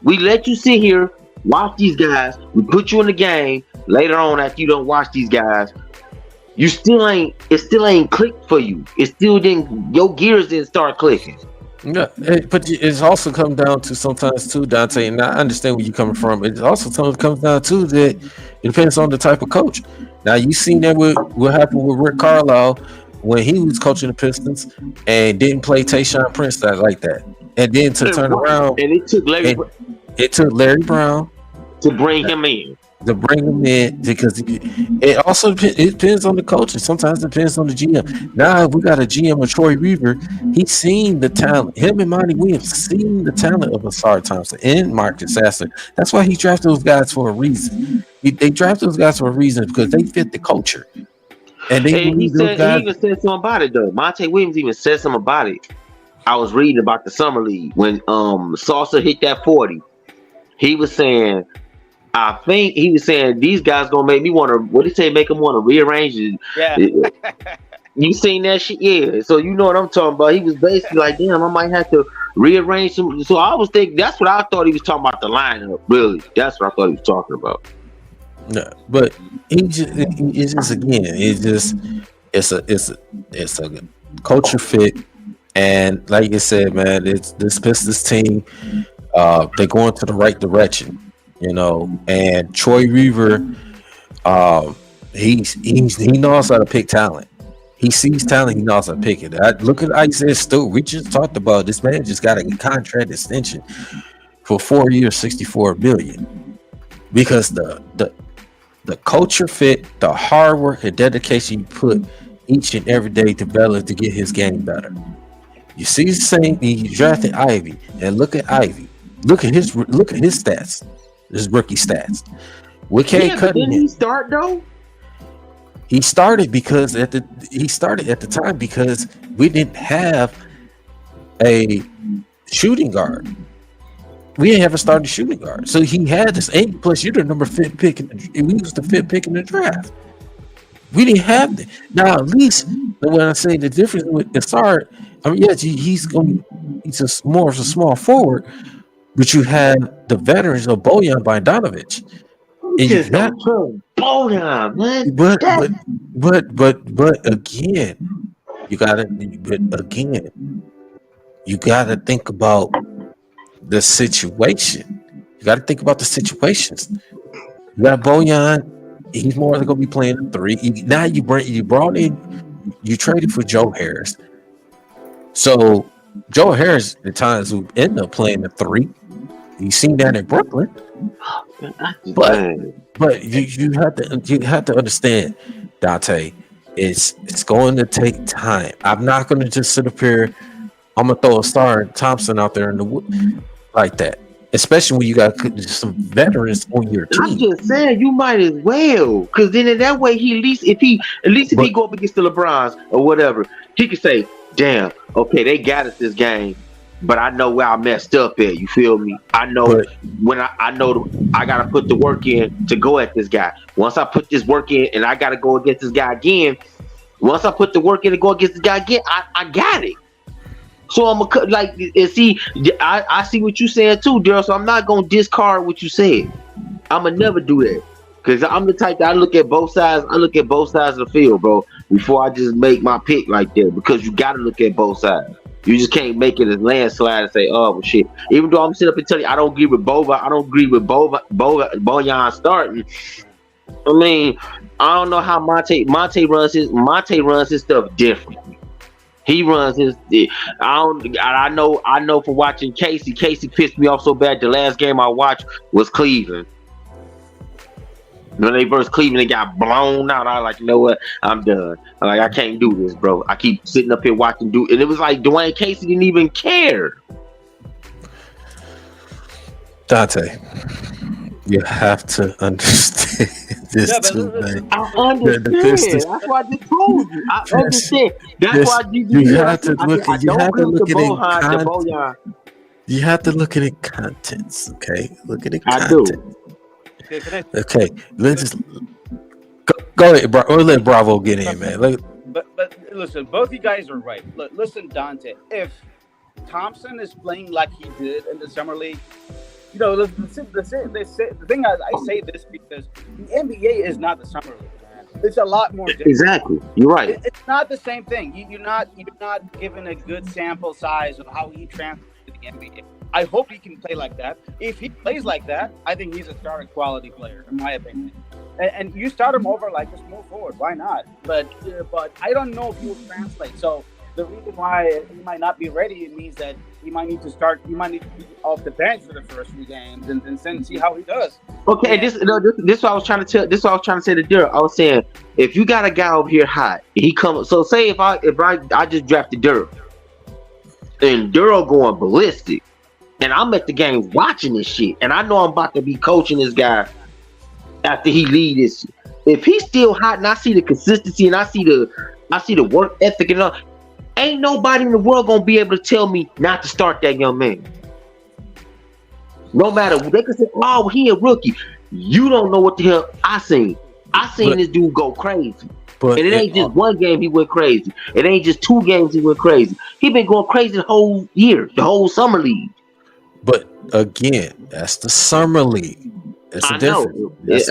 We let you sit here, watch these guys. We put you in the game. Later on, after you don't watch these guys, it still ain't clicked for you. It still didn't. Your gears didn't start clicking. Yeah, but it's also come down to sometimes too, Dante, and I understand where you're coming from. It also comes down to that it depends on the type of coach. Now you seen that with what happened with Rick Carlisle when he was coaching the Pistons and didn't play Tayshaun Prince like that, and then to turn around and it took Larry Brown to bring him in. Because it depends on the coach. Sometimes it depends on the GM. Now if we got a GM of Troy Weaver, he's seen the talent. Him and Monty Williams seen the talent of Asar Thompson and Marcus Sasser. That's why he drafted those guys for a reason. They drafted those guys for a reason because they fit the culture. And he even said something about it though. Monty Williams even said something about it. I was reading about the summer league when Salsa hit that 40. He was saying, I think he was saying these guys gonna make me want to. What did he say? Make them want to rearrange it. Yeah. You seen that shit? Yeah. So you know what I'm talking about. He was basically like, damn, I might have to rearrange some. So I was thinking that's what I thought he was talking about, the lineup. Really, that's what I thought he was talking about. No, but it's a culture fit, and like you said, man, it's this Pistons team. They're going to the right direction. And Troy Weaver, he knows how to pick talent. He sees talent, he knows how to pick it. Look at Isaiah Stewart. We just talked about this man just got a contract extension for 4 years, $64 million, because the culture fit, the hard work and dedication you put each and every day develop to get his game better. You see the same. You drafted Ivy, and look at Ivy. Look at his stats. His rookie stats. We can't cut him. Didn't he start though? He started because at the time because we didn't have a shooting guard. We didn't have a starting shooting guard, so he had this. And plus, you're the number 5th pick. We was the 5th pick in the draft. We didn't have that. Now, at least when I say the difference with Asar, I mean, yes, he's more of a small forward. But you had the veterans of Bojan Bogdanovic. Bojan, man. But again, you gotta think about the situation. You gotta think about the situations. You got Bojan, he's more than gonna be playing the 3. Now you traded for Joe Harris. So Joe Harris at times who end up playing the 3. You seen that in Brooklyn. But you have to understand, Dante. It's going to take time. I'm not going to just sit up here. I'm gonna throw a Star Thompson out there in the like that, especially when you got some veterans on your team. I'm just saying you might as well, because then in that way he if he go up against the LeBrons or whatever, he could say, "Damn, okay, they got us this game, but I know where I messed up at." You feel me? I know when I know I gotta put the work in to go at this guy. Once I put this work in, and I gotta go against this guy again. Once I put the work in to go against this guy again, I got it. So I'm gonna see. I see what you saying too, Daryl. So I'm not gonna discard what you said. I'm gonna never do that, because I'm the type that I look at both sides. I look at both sides of the field, bro, before I just make my pick like that. Because you gotta look at both sides. You just can't make it a landslide and say, "Oh well, shit." Even though I'm sitting up and telling you I don't agree with Boba, I don't agree with Bojan starting. I mean, I don't know how Monte runs his stuff different. He runs his. I know from watching Casey. Casey pissed me off so bad. The last game I watched was Cleveland. When they versus Cleveland, they got blown out. I was like, you know what? I'm done. I'm like, I can't do this, bro. I keep sitting up here watching and it was like Dwayne Casey didn't even care. Dante, you have to understand this too, man. I understand. That's why I just told you. I understand. That's why you have to look at it. You have to look at it contents, okay? Look at it contents. I do. Okay, let's just go ahead, bro. Or let Bravo get in, man. But listen, both you guys are right. Listen, Dante, if Thompson is playing like he did in the summer league, you know, the thing I say this because the NBA is not the summer league, man. It's a lot more different. Exactly. You're right. It's not the same thing. You're not given a good sample size of how he transfers to the NBA. I hope he can play like that. If he plays like that, I think he's a starting quality player, in my opinion. And you start him over, like, just move forward. Why not? But I don't know if he will translate. So the reason why he might not be ready, it means that he might need to be off the bench for the first few games and then see how he does. Okay, this is what I was trying to tell. This is what I was trying to say to Daryl. I was saying, if you got a guy over here hot, he comes. So say if I just drafted Daryl, and Daryl going ballistic, and I'm at the game watching this shit, and I know I'm about to be coaching this guy after he leave this. If he's still hot, and I see the consistency, and I see the work ethic and all, ain't nobody in the world gonna be able to tell me not to start that young man. No matter, they can say, "Oh, he a rookie." You don't know what the hell I seen. This dude go crazy. And it ain't just one game he went crazy. It ain't just 2 games he went crazy. He been going crazy the whole year, the whole summer league. But again, that's the summer league. It's I know it's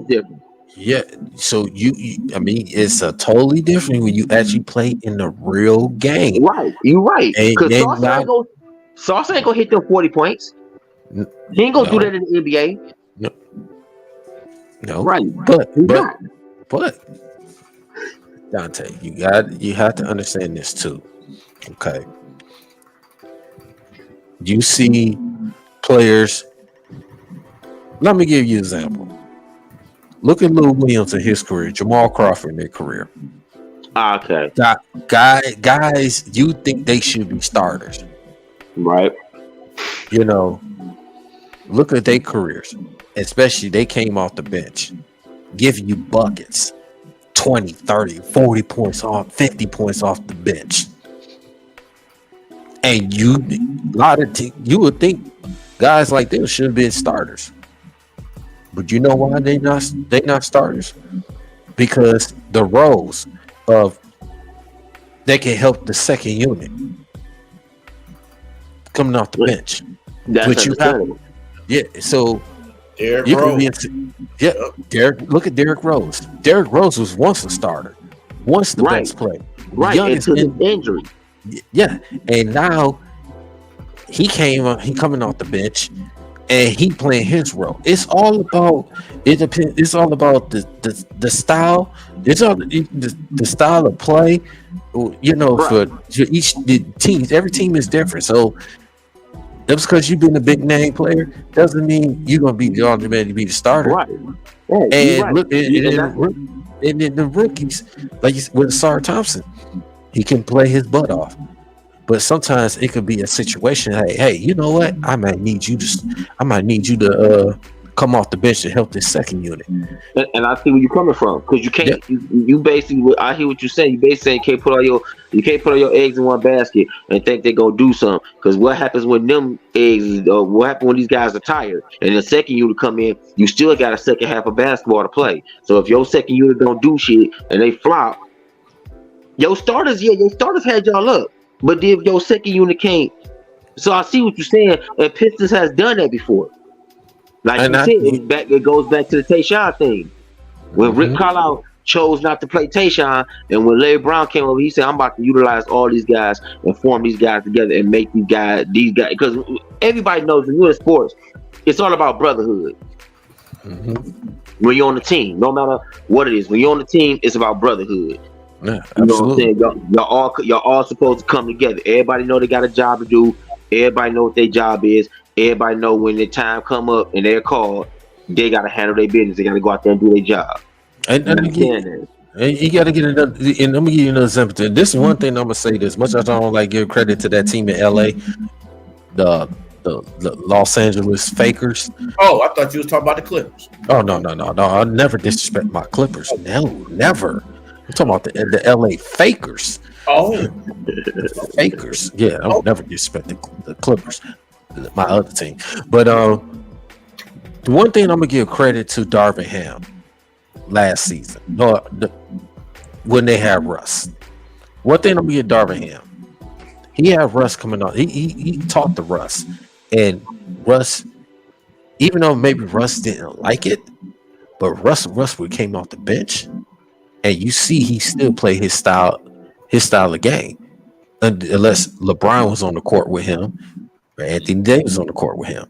different. Yeah, so I mean, it's a totally different when you actually play in the real game. Right, you're right. Because Sauce ain't gonna hit them 40 points. He ain't gonna do that in the NBA. No, right. But Dante, you have to understand this too. Okay, you see players. Let me give you an example. Look at Lou Williams in his career, Jamal Crawford in their career. Okay. Guys, you think they should be starters. Right. You know, look at their careers. Especially they came off the bench. Giving you buckets. 20, 30, 40 points off, 50 points off the bench. And you would think guys like them should have been starters. But you know why they not starters? Because the roles of they can help the second unit coming off the bench. That's understandable. So Derrick Rose. Look at Derrick Rose. Derrick Rose was once a starter, once the best player. Right, until his injury. Yeah, and now he coming off the bench. And he playing his role. It's all about it. Depends. It's all about the style. It's all the style of play. You know, for each team. Every team is different. So Just because you've been a big name player doesn't mean you're gonna be the automatic to be the starter. Right. Yeah, you're And right. look, and then the rookies, like with Sar Thompson, he can play his butt off. But sometimes it could be a situation. Hey, you know what? I might need you to come off the bench to help this second unit. And I see where you're coming from, because you can't. You basically, I hear what you're saying. You basically saying you can't put all your eggs in one basket and think they're gonna do something. Because what happens when them eggs, or what happens when these guys are tired and the second unit come in? You still got a second half of basketball to play. So if your second unit don't do shit and they flop, your starters had y'all up. But if your second unit can't, so I see what you're saying. And Pistons has done that before. Like you said, it goes back to the Tayshaun thing. When Rick Carlisle chose not to play Tayshaun, and when Larry Brown came over, he said, "I'm about to utilize all these guys and form these guys together and make these guys." Because everybody knows when you're in sports, it's all about brotherhood. When you're on the team, no matter what it is, when you're on the team, it's about brotherhood. Yeah, you know what I'm saying? Y'all all supposed to come together. Everybody know they got a job to do. Everybody know what their job is. Everybody know when the time come up and they're called, they got to handle their business. They got to go out there and do their job. And you got to get another. And let me give you another example. This is one thing I'm gonna say. This much as I don't like give credit to that team in LA, the Los Angeles Fakers. Oh, I thought you was talking about the Clippers. Oh no! I'll never disrespect my Clippers. No, never. I'm talking about the LA Fakers. Oh, Fakers. Yeah, I'll never disrespect the Clippers, my other team. But the one thing I'm gonna give credit to Darvin Ham last season, when they had Russ. One thing I'm gonna give Darvin Ham, he had Russ coming on. He talked to Russ, and Russ, even though maybe Russ didn't like it, but Russ came off the bench. And you see, he still played his style of game, unless LeBron was on the court with him, or Anthony Davis was on the court with him.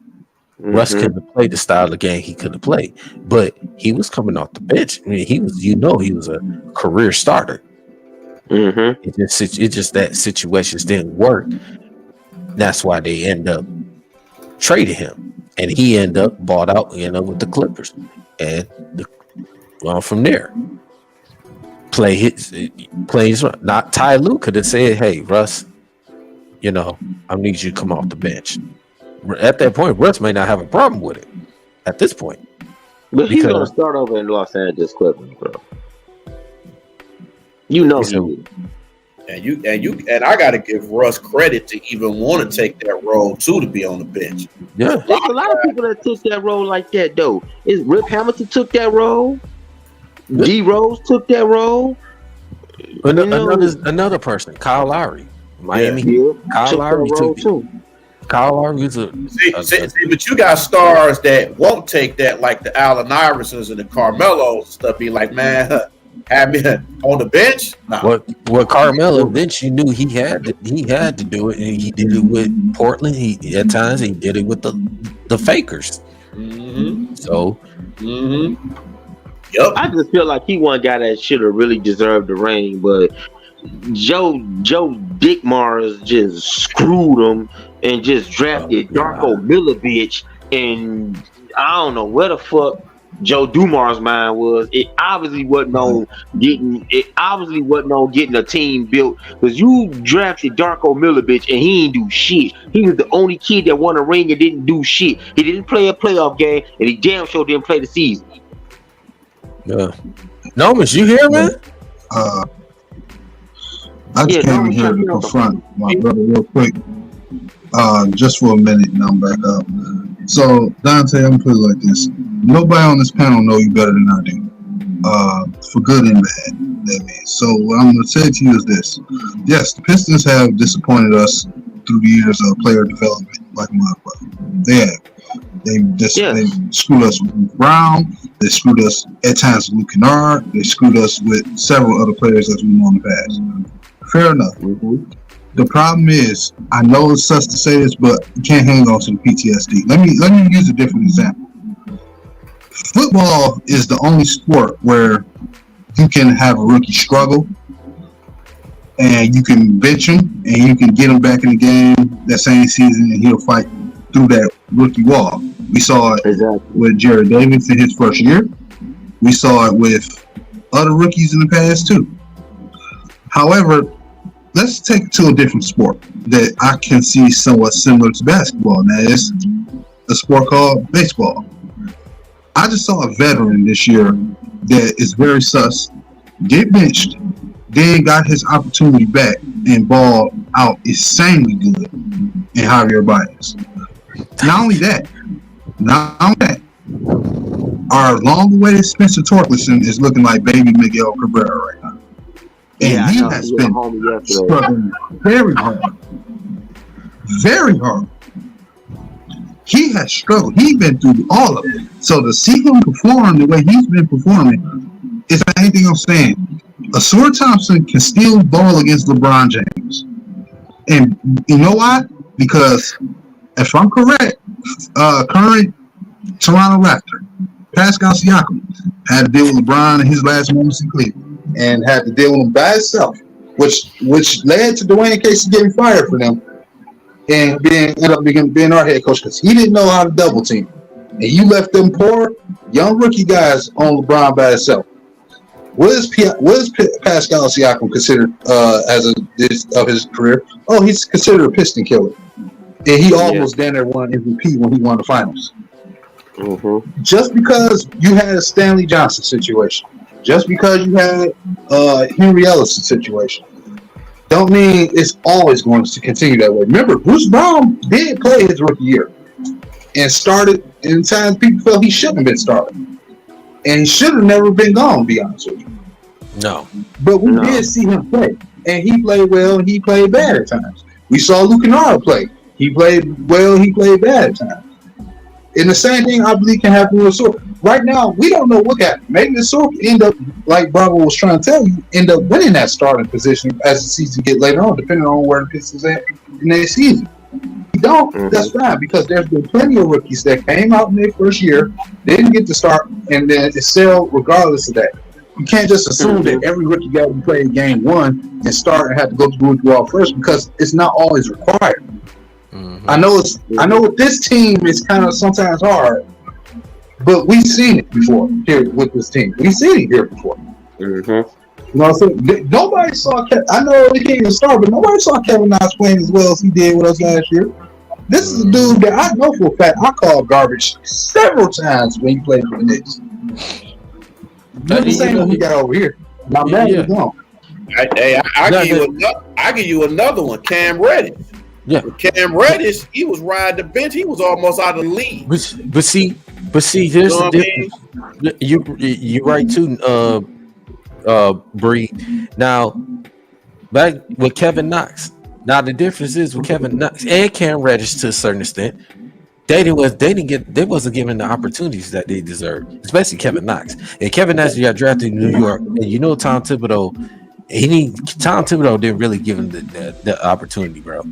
Russ couldn't have played the style of game he could have played, but he was coming off the bench. I mean, he was a career starter. It just that situations didn't work. That's why they end up trading him, and he ended up bought out, with the Clippers, and from there. Plays not Ty Lue could have said, "Hey Russ, I need you to come off the bench." At that point, Russ may not have a problem with it. At this point, but he's gonna start over in Los Angeles Clippers, bro. You know he will. And I got to give Russ credit to even want to take that role too, to be on the bench. Yeah, there's a lot of people that took that role like that though. Rip Hamilton took that role. D Rose took that role. Another person, Kyle Lowry, Miami. Yeah. Kyle Lowry took too. Kyle Lowry was see, but you got stars that won't take that, like the Allen Iversons and the Carmelos and stuff. Be like, man, have me on the bench. Nah. Well, Carmelo, then you knew he had to do it, and he did it with Portland. At times he did it with the Fakers. So. Yep. I just feel like he one guy that should have really deserved the ring, but Joe Dick Mars just screwed him and just drafted Darko Milicic, and I don't know where the fuck Joe Dumars' mind was. It obviously wasn't on getting a team built, because you drafted Darko Milicic and he didn't do shit. He was the only kid that won a ring and didn't do shit. He didn't play a playoff game, and he damn sure didn't play the season. Yeah. Nomas, you here, man? I just came in here to confront my brother real quick. Just for a minute, and I'm back up. So, Dante, I'm gonna put it like this. Nobody on this panel know you better than I do. For good and bad, that means. So what I'm gonna say to you is this. Yes, the Pistons have disappointed us through the years of player development, like my brother. They have. They screwed us with Luke Brown. They screwed us at times with Luke Kennard. They screwed us with several other players as we know in the past. Fair enough. The problem is, I know it sucks to say this, but you can't hang on to the PTSD. Let me use a different example. Football is the only sport where you can have a rookie struggle, and you can bench him, and you can get him back in the game that same season, and he'll fight through that rookie wall. We saw it with Jared Davis in his first year. We saw it with other rookies in the past too. However, let's take it to a different sport that I can see somewhat similar to basketball, and that is a sport called baseball. I just saw a veteran this year that is very sus, get benched, then got his opportunity back and balled out insanely good in Javier Baez. Not only that, our long-awaited Spencer Torkelson is looking like baby Miguel Cabrera right now. And he has been struggling very hard. Very hard. He has struggled. He's been through all of it. So to see him perform the way he's been performing is anything I'm saying. Asura Thompson can still ball against LeBron James. And you know why? Because if I'm correct, current Toronto Raptor, Pascal Siakam, had to deal with LeBron in his last moments in Cleveland and had to deal with him by himself, which led to Dwayne Casey getting fired for them and ended up being our head coach because he didn't know how to double team. And you left them poor, young rookie guys on LeBron by himself. What is Pascal Siakam considered of his career? Oh, he's considered a piston killer. And he almost down there won MVP when he won the finals. Mm-hmm. Just because you had a Stanley Johnson situation, just because you had Henry Ellison situation, don't mean it's always going to continue that way. Remember, Bruce Brown did play his rookie year and started in times people felt he shouldn't have been starting. And he should have never been gone, to be honest with you. No. But we did see him play. And he played well and he played bad at times. We saw Luke Kennard play. He played well, he played bad at times. And the same thing I believe can happen with Asura. Right now, we don't know what happened. Maybe Asura end up, like Bravo was trying to tell you, end up winning that starting position as the season get later on, depending on where the Pistons at in their season. If you don't, that's fine, because there's been plenty of rookies that came out in their first year, didn't get to start, and then excel regardless of that. You can't just assume that every rookie guy who played game one and start and have to go through rookie wall first, because it's not always required. Mm-hmm. I know with this team it's kind of sometimes hard, but we've seen it before here with this team. We've seen it here before. Mm-hmm. You know what I'm saying? Nobody saw Kevin. I know he can't even start, but nobody saw Kevin Knox playing as well as he did with us last year. This is a dude that I know for a fact I called garbage several times when he played for the Knicks. The same one we got over here. Now that's gone. I give you another one, Cam Reddish. Yeah, with Cam Reddish, he was riding the bench. He was almost out of the league. But see, here's the difference. You're right too, Bree. Now, back with Kevin Knox. Now the difference is with Kevin Knox and Cam Reddish to a certain extent, they wasn't given the opportunities that they deserved, especially Kevin Knox. And Kevin Knox got drafted in New York, and you know Tom Thibodeau didn't really give him the opportunity, bro.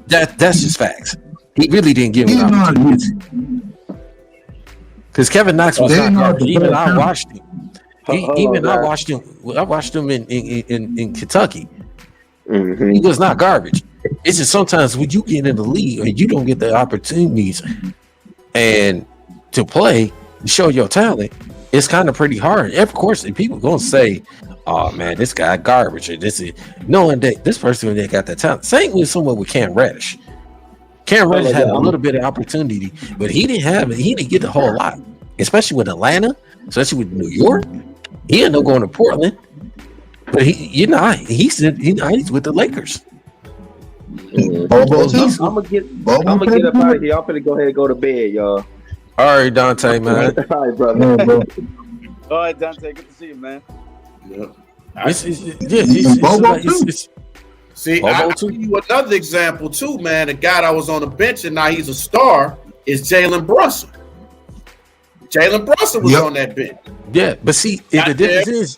That's just facts. He really didn't give him an opportunity. Because Kevin Knox was not garbage. Even I watched him. I watched him in Kentucky. Mm-hmm. He was not garbage. It's just sometimes when you get in the league and you don't get the opportunities and to play, show your talent, it's kind of pretty hard. Of course, people gonna say, "Oh man, this guy garbage," or this is knowing that this person that got that talent. Same with someone with Cam Reddish. Cam Reddish had a little bit of opportunity, but he didn't have it. He didn't get the whole lot, especially with Atlanta, especially with New York. He ended up going to Portland, but he's with the Lakers. I'm gonna get up out of here. I'm gonna go ahead and go to bed, y'all. All right, Dante, man. All right, brother. All right, Dante. Good to see you, man. Yeah. See, I'll give you another example too, man. The guy that was on the bench and now he's a star is Jalen Brunson. Jalen Brunson was on that bench. Yeah, but see, the difference is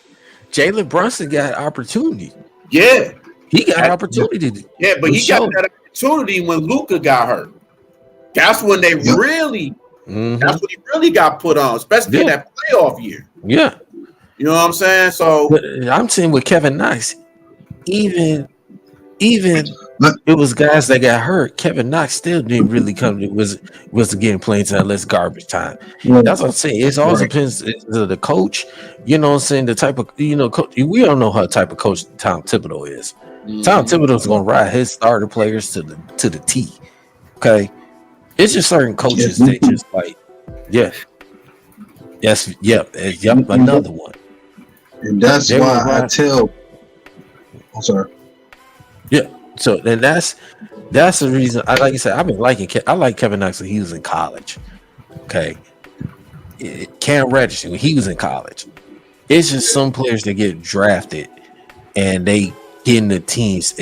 Jalen Brunson got opportunity. Yeah. He got opportunity. Yeah, but he got that opportunity when Luka got hurt. That's when they really that's when he really got put on, especially in that playoff year. Yeah. You know what I'm saying? So but I'm saying with Kevin Knox, even it was guys that got hurt. Kevin Knox still didn't really come to was getting playing time unless garbage time. Yeah. That's what I'm saying. It all depends on the coach. You know what I'm saying? The type of coach, we don't know how type of coach Tom Thibodeau is. Tom Thibodeau's gonna ride his starter players to the T. Okay. It's just certain coaches that just like, another one. And that's why I tell. I'm sorry. Yeah. So then that's the reason. Like you said, I've been liking. I like Kevin Knox when he was in college. Okay. Cam Reddish when he was in college. It's just some players that get drafted and they get in the teams.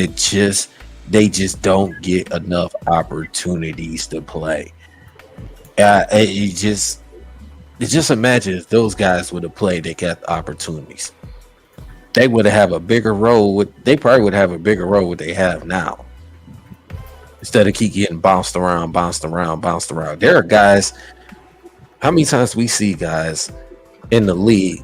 They just don't get enough opportunities to play. Just imagine if those guys would have played, they got the opportunities. They would have a bigger role. They probably would have a bigger role what they have now. Instead of keep getting bounced around. There are guys. How many times we see guys in the league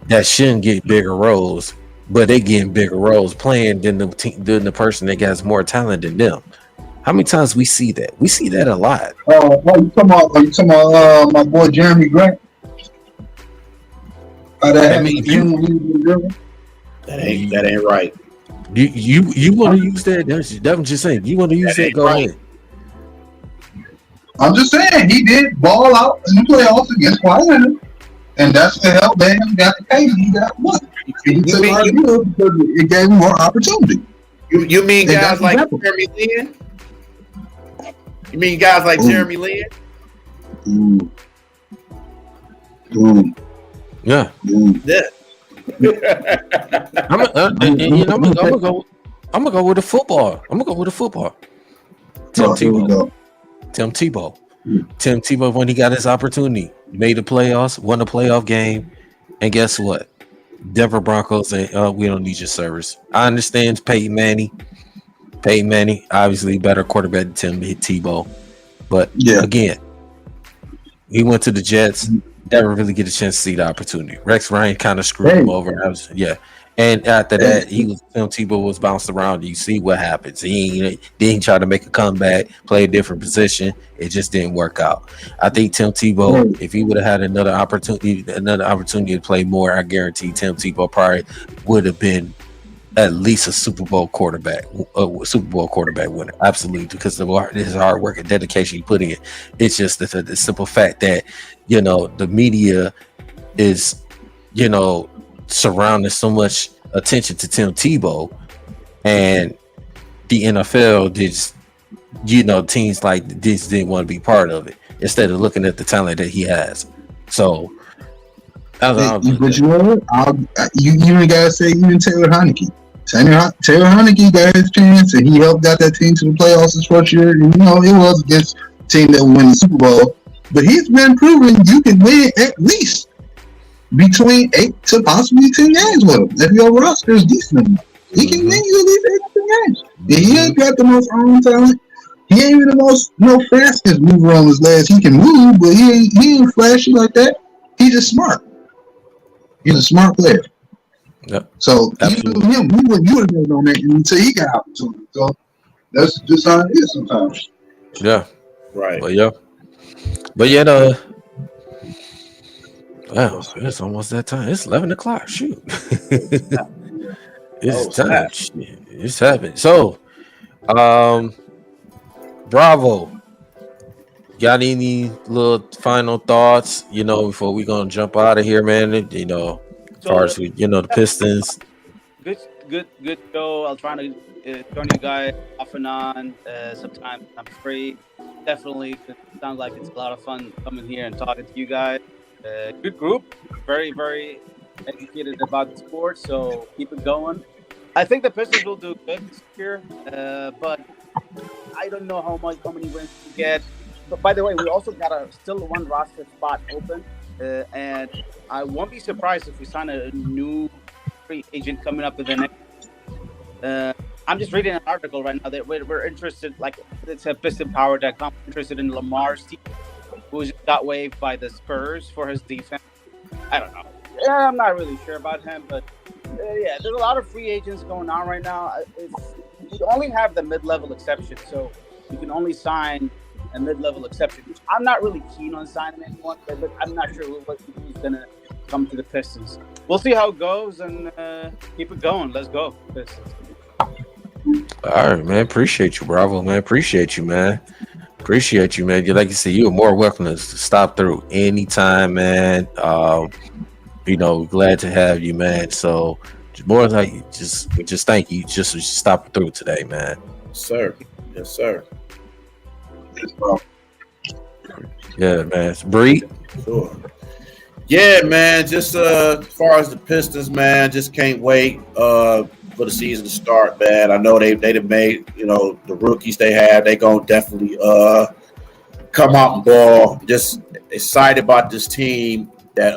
that shouldn't get bigger roles, but they getting bigger roles playing than the person that has more talent than them? How many times we see that? We see that a lot. Are you talking about my boy Jeremy Grant? That ain't right. You want to use that? That's just saying. You want to use that? Go ahead. I'm just saying he did ball out in the playoffs against Kawhi Leonard, and that's what helped him got the case. He got what? He took our deal because it gave him more opportunity. You mean guys like Jeremy Lin? You mean guys like Jeremy Lin? Yeah. I'm gonna go with the football. Tim Tebow, when he got his opportunity, made the playoffs, won the playoff game, and guess what? Denver Broncos say, we don't need your service. I understand Peyton Manning, obviously better quarterback than Tim Tebow. But again, he went to the Jets, never really get a chance to see the opportunity. Rex Ryan kind of screwed him over. And after that, Tim Tebow was bounced around. You see what happens. He didn't try to make a comeback, play a different position. It just didn't work out. I think Tim Tebow, if he would have had another opportunity to play more, I guarantee Tim Tebow probably would have been at least a Super Bowl quarterback winner. Absolutely, because of his hard work and dedication he put in. It's just the simple fact that the media is surrounding so much attention to Tim Tebow, and the NFL teams like this didn't want to be part of it instead of looking at the talent that he has. So but you know what? You even gotta say even Taylor Heineke. Taylor Heineke got his chance, and he helped out that team to the playoffs this first year. And, it was against a team that would win the Super Bowl, but he's been proving you can win at least between 8 to possibly 10 games with him. If your roster is decent, he can win you at least 8 to 10 games. And he ain't got the most arm talent. He ain't even the most fastest mover on his legs. He can move, but he ain't flashy like that. He's just smart. He's a smart player. Yep. So even him, you would have been on that until he got opportunity. So that's just how it is sometimes. Yeah. Right. But wow, it's almost that time. It's 11 o'clock. Shoot. It's time. Shit. It's happening. So, Bravo. Got any little final thoughts, before we gonna jump out of here, man? As far as the Pistons. Good show. I'll try to join you guys off and on. Sometimes I'm free. Definitely, it sounds like it's a lot of fun coming here and talking to you guys. Good group, very, very educated about the sport, so keep it going. I think the Pistons will do good this year, but I don't know how many wins to get. But by the way, we also got still one roster spot open, and I won't be surprised if we sign a new free agent coming up in the next. I'm just reading an article right now that we're interested, like it's a PistonPower.com, interested in Lamar's team, who got waived by the Spurs for his defense. I don't know. I'm not really sure about him, but there's a lot of free agents going on right now. you only have the mid-level exception, so you can only sign a mid-level exception. Which I'm not really keen on signing anyone, but I'm not sure who's gonna come to the Pistons. We'll see how it goes and keep it going. Let's go, Pistons. All right, man. Appreciate you, Bravo, man. Appreciate you, man. Appreciate you, man. Like you said, you are more welcome to stop through anytime, man. Glad to have you, man. So more like just thank you just for stopping through today, man. Yes, sir. Yes, sir. Yes, bro. Yeah, man. Bree. Sure. Yeah, man. Just as far as the Pistons, man, just can't wait for the season to start, man. I know they've made, the rookies they have, they gonna definitely come out and ball. Just excited about this team that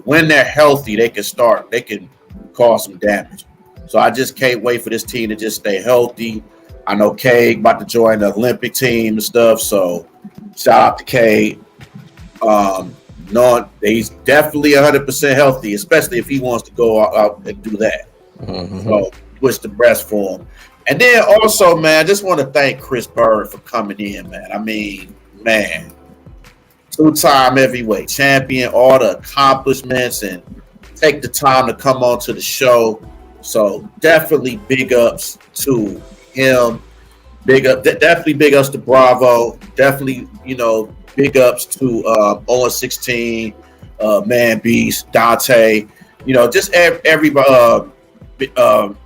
when they're healthy, they can cause some damage. So I just can't wait for this team to just stay healthy. I know Cade about to join the Olympic team and stuff, so shout out to Cade. Knowing he's definitely 100% healthy, especially if he wants to go out and do that. Mm-hmm. So wish the best for him. And then also, man, I just want to thank Chris Byrd for coming in, man. I mean, man, 2-time heavyweight champion, all the accomplishments, and take the time to come on to the show. So definitely big ups to him. Definitely big ups to Bravo. Definitely, big ups to 0-16, Man Beast, Dante. Just everybody.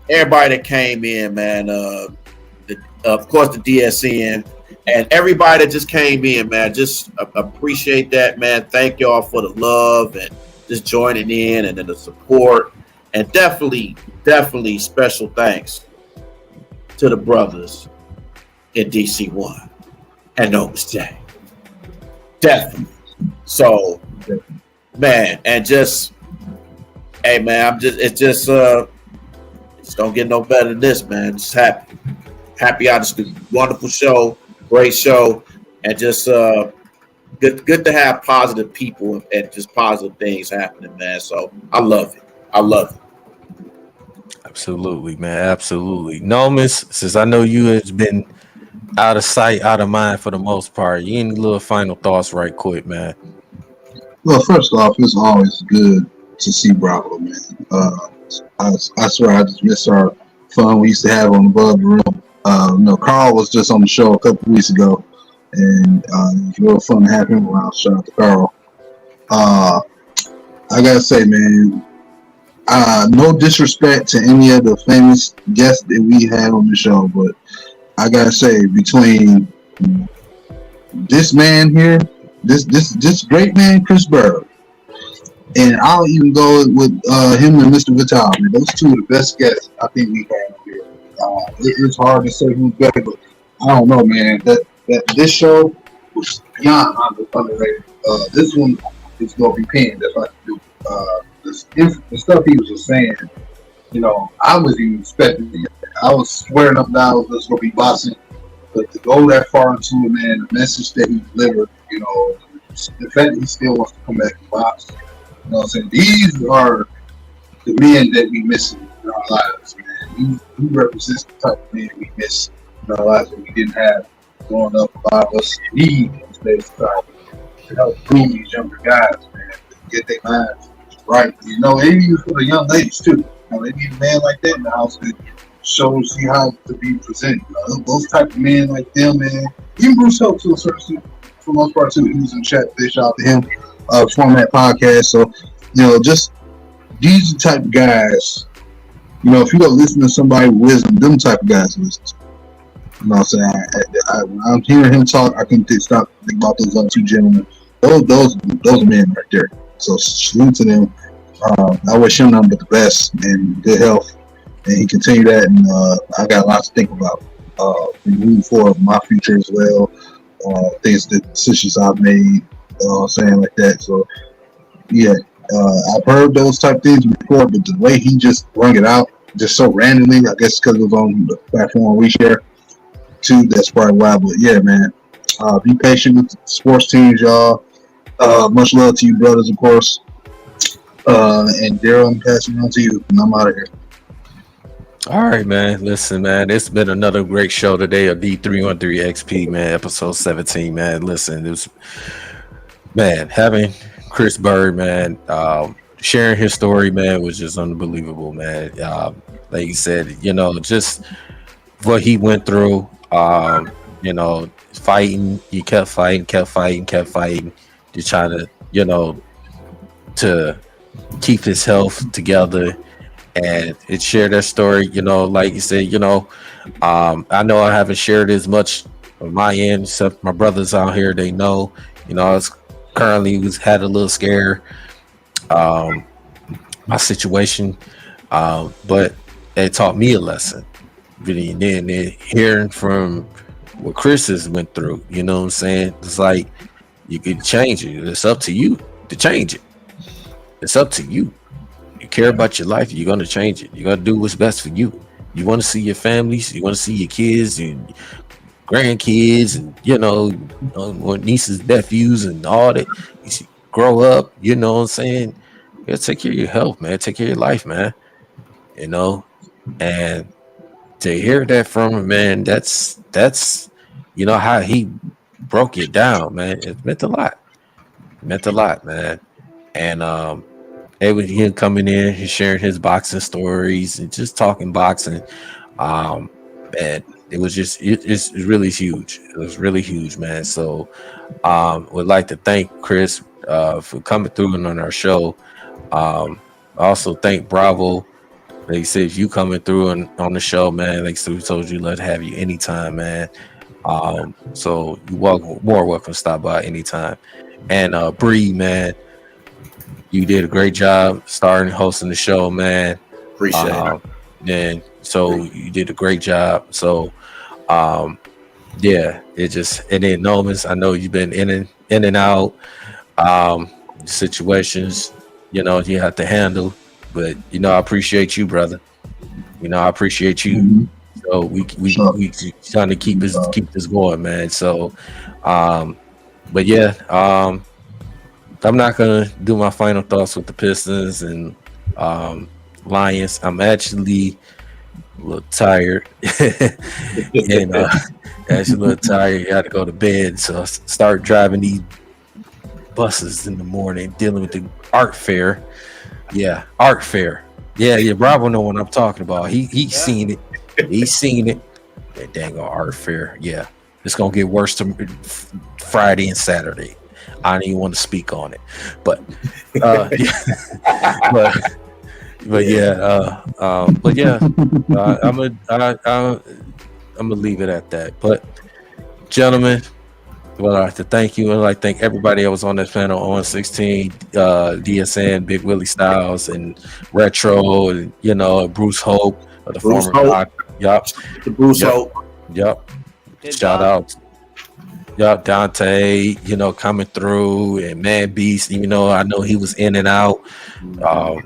Everybody that came in, man. Of course, the DSN and everybody that just came in, man. Just appreciate that, man. Thank y'all for the love and just joining in and the support. And definitely special thanks to the brothers in DC1 and Novus J. Definitely. So, man, and just, hey, man, it's just don't get no better than this, man. Just happy out of the wonderful show, great show, and just good to have positive people and just positive things happening, man. So I love it. Absolutely, man. Absolutely. Nomus, since I know you has been out of sight, out of mind for the most part, you any little final thoughts right quick, man? Well, first off, it's always good to see Bravo, man. I swear I just miss our fun we used to have on Above the Rim. Carl was just on the show a couple weeks ago, and it was real fun to have him around. Shout out to Carl. I gotta say, man, no disrespect to any of the famous guests that we had on the show, but I gotta say, between this man here, this great man, Chris Byrd, and I'll even go with him and Mr. Vital. Man, those two are the best guests I think we have here. It's hard to say who's better, but I don't know, man. This show was beyond underrated. This one is gonna be panned if I do. The stuff he was just saying, I wasn't even expecting it. I was swearing up and down it was gonna be boxing, but to go that far into it, man, the message that he delivered, the fact that he still wants to come back and box. You know what I'm saying? These are the men that we miss in our lives, man. He represents the type of men we miss in our lives that we didn't have growing up. A lot of us need those days to help groom these younger guys, man, to get their minds right. Even for the young ladies, too. They need a man like that in the house that shows you how to be presented. Those type of men like them, man. Even Bruce Hope, to a certain extent, for the most part, too. He was in the chat. They shout out to him. Format podcast. So, just these are the type of guys, if you go listen to somebody with wisdom, them type of guys listen to. You know what I'm saying? When I'm hearing him talk, I can stop thinking about those other two gentlemen. Those are men right there. So salute to them. I wish him nothing but the best and good health, and he continue that. And I got lots to think about moving forward, my future as well. Decisions I've made. Saying like that. So yeah, I've heard those type things before, but the way he just brought it out just so randomly, I guess because it was on the platform we share too, that's probably why. But yeah, man, be patient with the sports teams, y'all. Much love to you, brothers, of course. And Daryl, I'm passing on to you, and I'm out of here. All right, man. Listen, man, it's been another great show today of D313XP, man, episode 17, man. Listen, it was, man, having Chris Byrd, man, sharing his story, man, was just unbelievable, man. Like you said, just what he went through, fighting, he kept fighting, kept fighting, just trying to, to keep his health together and it shared that story, like you said, I know I haven't shared as much on my end, except my brothers out here, they know, I was currently had a little scare, my situation, but it taught me a lesson. Really, and then hearing from what Chris has went through, you know what I'm saying? It's like you can change it. It's up to you to change it. It's up to you. You care about your life, you're going to change it. You're going to do what's best for you. You want to see your families, you want to see your kids and grandkids and, nieces, nephews and all that. You see, grow up, you know what I'm saying? You got to take care of your health, man. Take care of your life, man. And to hear that from him, man, that's how he broke it down, man. It meant a lot. It meant a lot, man. And it was him coming in, he's sharing his boxing stories and just talking boxing. And it was just it's really huge. It was really huge, man. So would like to thank Chris for coming through and on our show. Also thank Bravo. They said if you coming through and on the show, man, like we told you, let's have you anytime, man. So you more welcome to stop by anytime. And Bree, man, you did a great job starting hosting the show, man. Appreciate it. And so you did a great job. So yeah, it ain't enormous. I know you've been in and out situations, you have to handle. But I appreciate you, brother. I appreciate you. Mm-hmm. So we trying to keep this going, man. So but yeah, I'm not gonna do my final thoughts with the Pistons and Lions. I'm actually a little tired. And actually a little tired. You got to go to bed. So I start driving these buses in the morning, dealing with the art fair. Yeah, art fair. Yeah, Bravo know what I'm talking about. He's seen it. He's seen it. That dang art fair. Yeah. It's gonna get worse to Friday and Saturday. I don't even want to speak on it. But yeah. I'm gonna leave it at that. But gentlemen, well, I'd like to thank you, and I'd like to thank everybody that was on this panel on 16, DSN, Big Willie Styles, and Retro, and Bruce Hope, the Bruce former Hope. Yup. The Bruce Hope. Yup. Shout out. Yup, Dante, coming through, and Man Beast, even though I know he was in and out.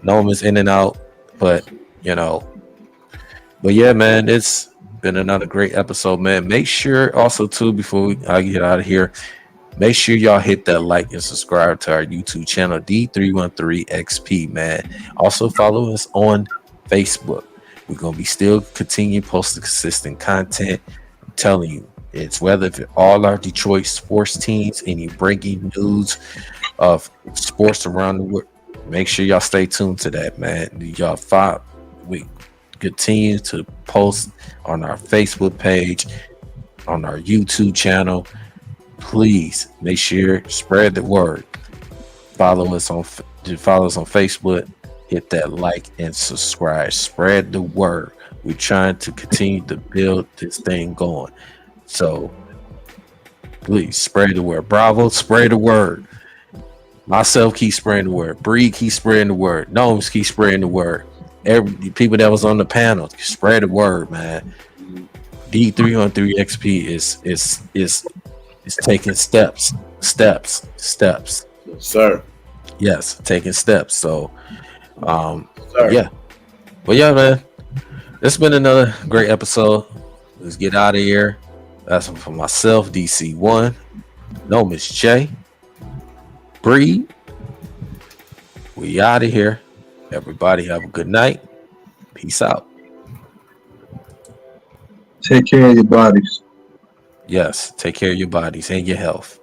Norman's in and out, but yeah, man, it's been another great episode, man. Make sure also too, before I get out of here, make sure y'all hit that like and subscribe to our YouTube channel, D313XP, man. Also follow us on Facebook. We're gonna be still continue posting consistent content. I'm telling you, it's whether if all our Detroit sports teams, any breaking news of sports around the world. Make sure y'all stay tuned to that, man. Y'all we continue to post on our Facebook page, on our YouTube channel. Please make sure spread the word. Follow us on Facebook. Hit that like and subscribe. Spread the word. We're trying to continue to build this thing going. So please spread the word. Bravo, spread the word. Myself keep spreading the word. Bree keep spreading the word. Gnomes keep spreading the word. Every people that was on the panel, spread the word, man. D313XP is taking steps. Yes, sir. Yes, taking steps. So sir. Yeah. But yeah, man. It's been another great episode. Let's get out of here. That's for myself, DC1. No, Miss J. Bree. We out of here. Everybody have a good night. Peace out. Take care of your bodies. Yes, take care of your bodies and your health.